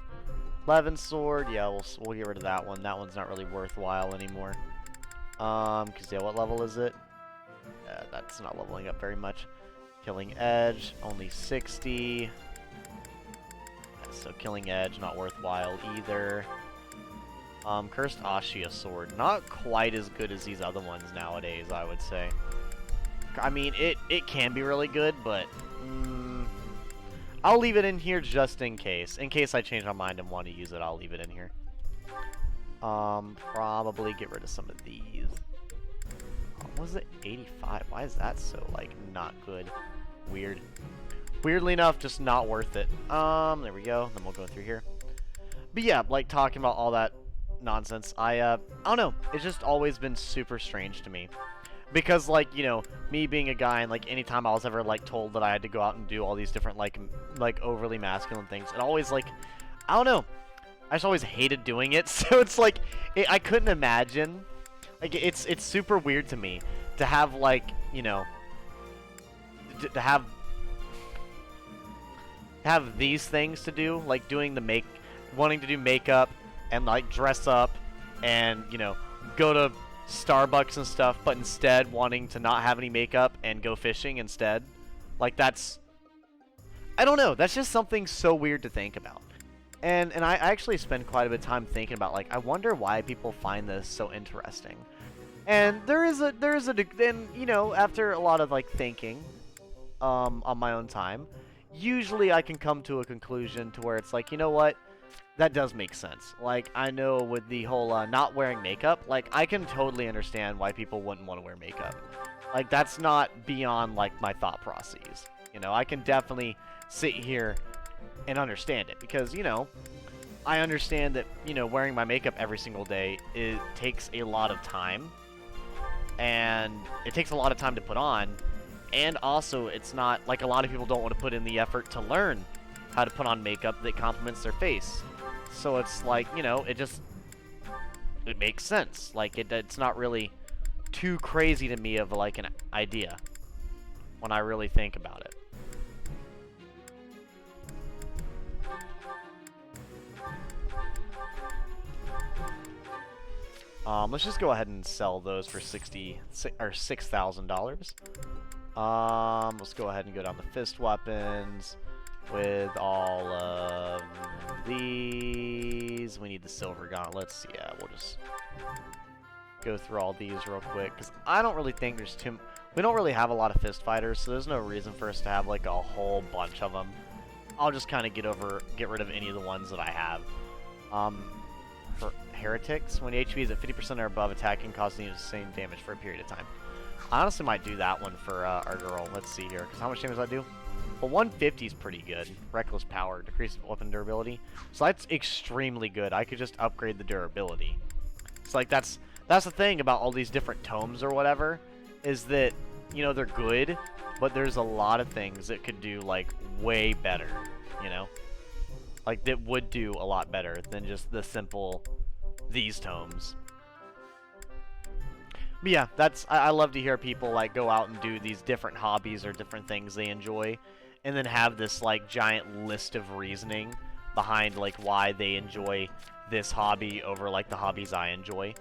Levin sword, yeah, we'll get rid of that one. That one's not really worthwhile anymore. Cause yeah, what level is it? That's not leveling up very much. Killing Edge, only 60. So Killing Edge, not worthwhile either. Cursed Ashia sword, not quite as good as these other ones nowadays, I would say. I mean, it can be really good, but I'll leave it in here just in case. In case I change my mind and want to use it, I'll leave it in here. Probably get rid of some of these. What was it? 85. Why is that so, like, not good? Weird. Weirdly enough, just not worth it. There we go. Then we'll go through here. But yeah, like, talking about all that nonsense, I don't know. It's just always been super strange to me. Because, like, you know, me being a guy, and, like, anytime I was ever, like, told that I had to go out and do all these different, like overly masculine things, it always, like, I don't know. I just always hated doing it, so it's, like, I couldn't imagine. Like, it's super weird to me to have, like, you know, to have these things to do, like, wanting to do makeup, and, like, dress up, and, you know, go to Starbucks and stuff, but instead wanting to not have any makeup and go fishing instead. Like, that's, I don't know, that's just something so weird to think about. And I actually spend quite a bit of time thinking about, like, I wonder why people find this so interesting. And and, you know, after a lot of, like, thinking on my own time, usually I can come to a conclusion to where it's like, you know what, that does make sense. Like, I know with the whole not wearing makeup, like, I can totally understand why people wouldn't want to wear makeup. Like, that's not beyond, like, my thought processes. You know, I can definitely sit here and understand it. Because, you know, I understand that, you know, wearing my makeup every single day, it takes a lot of time. And it takes a lot of time to put on. And also, it's not, like, a lot of people don't want to put in the effort to learn how to put on makeup that complements their face. So it's like, you know, it makes sense. Like, it's not really too crazy to me of, like, an idea when I really think about it. Let's just go ahead and sell those for $6,000. Let's go ahead and go down the fist weapons with all of these. these. We need the silver gauntlets. Yeah, we'll just go through all these real quick, because I don't really think there's too... We don't really have a lot of fist fighters, so there's no reason for us to have like a whole bunch of them. I'll just kind of get rid of any of the ones that I have. For heretics, when the HP is at 50% or above, attacking causes the same damage for a period of time. I honestly might do that one for our girl. Let's see here, because how much damage does that do? Well, 150 is pretty good. Reckless power, decreases weapon durability. So that's extremely good. I could just upgrade the durability. So like that's the thing about all these different tomes or whatever, is that, you know, they're good, but there's a lot of things that could do like way better, you know? Like that would do a lot better than just the simple these tomes. But yeah, I love to hear people like go out and do these different hobbies or different things they enjoy, and then have this like giant list of reasoning behind like why they enjoy this hobby over like the hobbies I enjoy.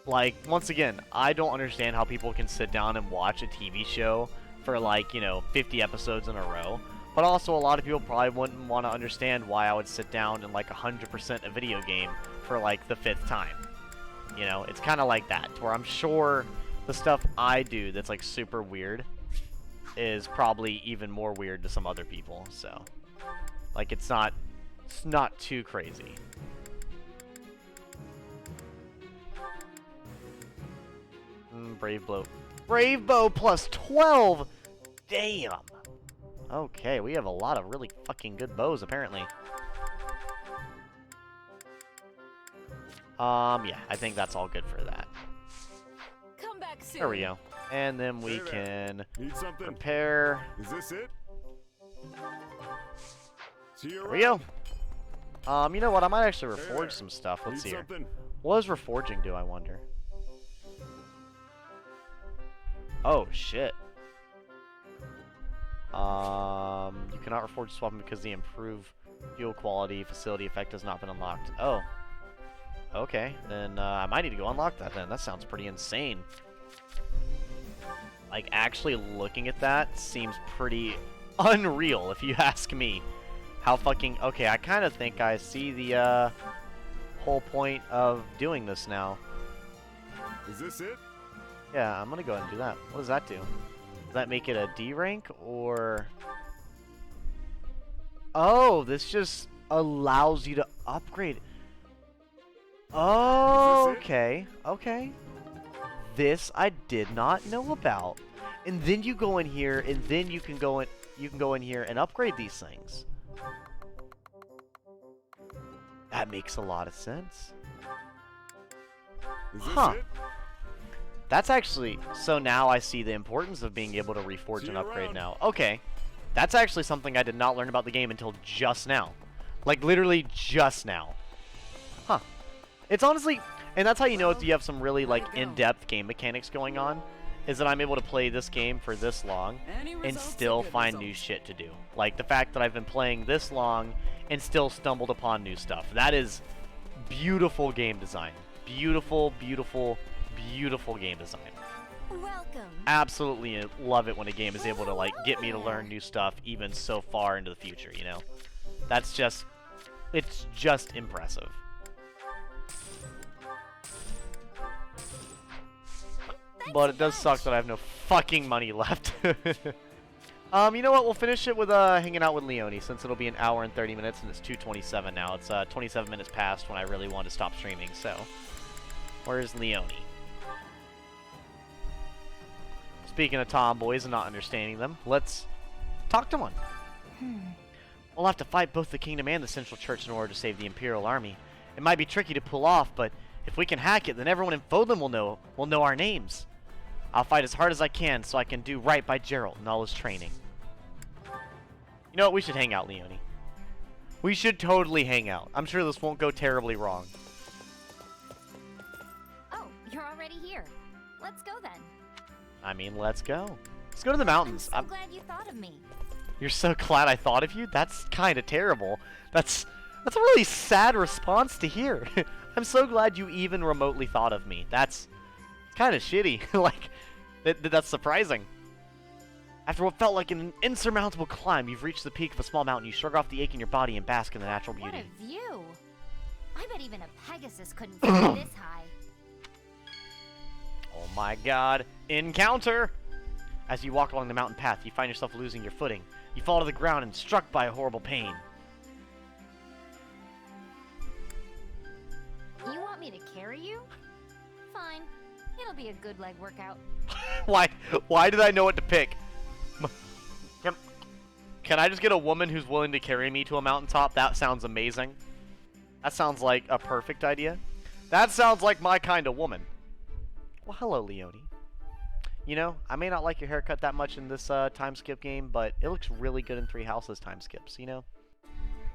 Like, once again, I don't understand how people can sit down and watch a TV show for like, you know, 50 episodes in a row. But also a lot of people probably wouldn't want to understand why I would sit down and like 100% a video game for like the 5th time. You know, it's kind of like that, where I'm sure the stuff I do that's like super weird is probably even more weird to some other people, so like it's not too crazy. Brave bow plus 12. Damn. Okay, we have a lot of really fucking good bows apparently. Yeah, I think that's all good for that. Come back soon. There we go. And then we can Need something? prepare. Is this it? See you There we go. You know what? I might actually Hey reforge there. some stuff. Let's Need see here. something? What does reforging do, I wonder? Oh, shit. You cannot reforge this weapon because the improved fuel quality facility effect has not been unlocked. Oh. Okay, then I might need to go unlock that then. That sounds pretty insane. Like, actually looking at that seems pretty unreal, if you ask me. How fucking... Okay, I kind of think I see the whole point of doing this now. Is this it? Yeah, I'm gonna go ahead and do that. What does that do? Does that make it a D rank, or... Oh, this just allows you to upgrade. Oh, okay, okay. This I did not know about. And then you go in here, and then you can go in here and upgrade these things. That makes a lot of sense. Is this Huh. it? That's actually... So now I see the importance of being able to reforge See and you upgrade around. now. Okay. That's actually something I did not learn about the game until just now. Like, literally just now. Huh. It's honestly... And that's how you know if you have some really, like, in-depth game mechanics going on. Is that I'm able to play this game for this long and still find new shit to do. Like, the fact that I've been playing this long and still stumbled upon new stuff. That is beautiful game design. Beautiful, beautiful, beautiful game design. Welcome. Absolutely love it when a game is able to, like, get me to learn new stuff even so far into the future, you know? That's just... It's just impressive. But it does suck that I have no fucking money left. You know what? We'll finish it with hanging out with Leone, since it'll be an hour and 30 minutes, and it's 2:27 now. It's 27 minutes past when I really wanted to stop streaming, so... Where's Leone? Speaking of tomboys and not understanding them, let's talk to one. We'll have to fight both the Kingdom and the Central Church in order to save the Imperial Army. It might be tricky to pull off, but if we can hack it, then everyone in Fodlan will know our names. I'll fight as hard as I can so I can do right by Geralt and all his training. You know what? We should hang out, Leone. We should totally hang out. I'm sure this won't go terribly wrong. Oh, you're already here. Let's go then. I mean, let's go. Let's go to the mountains. I'm so glad you thought of me. You're so glad I thought of you? That's kind of terrible. That's a really sad response to hear. I'm so glad you even remotely thought of me. That's kind of shitty. Like, that's surprising. After what felt like an insurmountable climb, you've reached the peak of a small mountain. You shrug off the ache in your body and bask in the natural beauty. What a view! I bet even a Pegasus couldn't fly this high. Oh my god. Encounter! As you walk along the mountain path, you find yourself losing your footing. You fall to the ground and struck by a horrible pain. You want me to carry you? Fine. It'll be a good leg workout. Why did I know what to pick? Can I just get a woman who's willing to carry me to a mountaintop? That sounds amazing. That sounds like a perfect idea. That sounds like my kind of woman. Well, hello, Leonie. You know, I may not like your haircut that much in this time skip game, but it looks really good in Three Houses time skips, you know?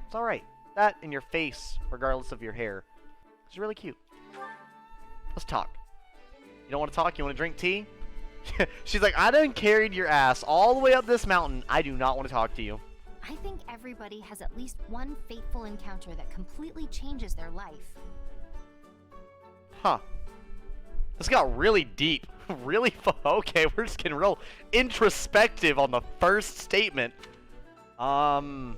It's alright. That and your face, regardless of your hair, is really cute. Let's talk. You don't want to talk? You want to drink tea? She's like, I done carried your ass all the way up this mountain. I do not want to talk to you. I think everybody has at least one fateful encounter that completely changes their life. Huh. This got really deep. Really okay, we're just getting real introspective on the first statement. Aw,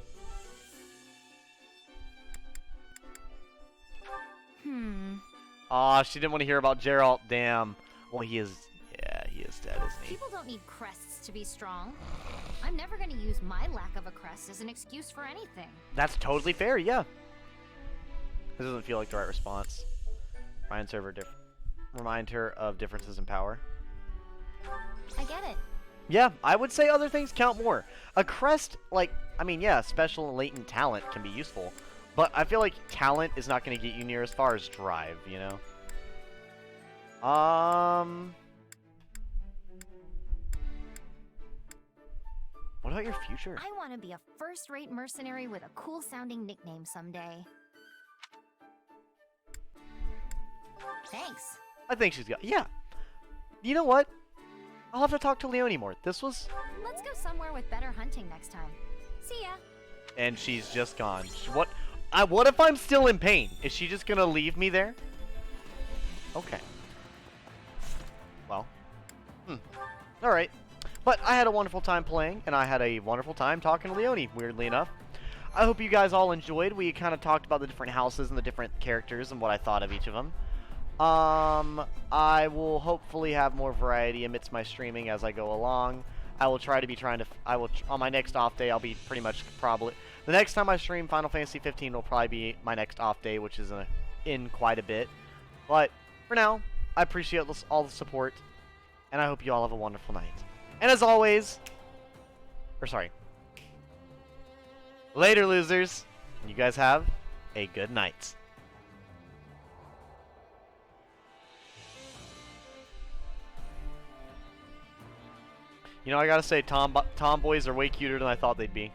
she didn't want to hear about Geralt. Damn. Well, he is dead, isn't he? People don't need crests to be strong. I'm never going to use my lack of a crest as an excuse for anything. That's totally fair, yeah. This doesn't feel like the right response. Remind her of differences in power. I get it. Yeah, I would say other things count more. A crest, like, I mean, yeah, special and latent talent can be useful, but I feel like talent is not going to get you near as far as drive, you know? What about your future? I want to be a first-rate mercenary with a cool-sounding nickname someday. Thanks. I think she's got... Yeah. You know what? I'll have to talk to Leonie more. This was... Let's go somewhere with better hunting next time. See ya. And she's just gone. What if I'm still in pain? Is she just gonna leave me there? Okay. Well. Alright. But I had a wonderful time playing, and I had a wonderful time talking to Leonie, weirdly enough. I hope you guys all enjoyed. We kind of talked about the different houses and the different characters and what I thought of each of them. I will hopefully have more variety amidst my streaming as I go along. I will try to be on my next off day, I'll be pretty much probably... The next time I stream Final Fantasy 15 will probably be my next off day, which is in quite a bit. But, for now, I appreciate all the support, and I hope you all have a wonderful night. And as always... Later, losers! You guys have a good night. You know, I gotta say, tomboys are way cuter than I thought they'd be.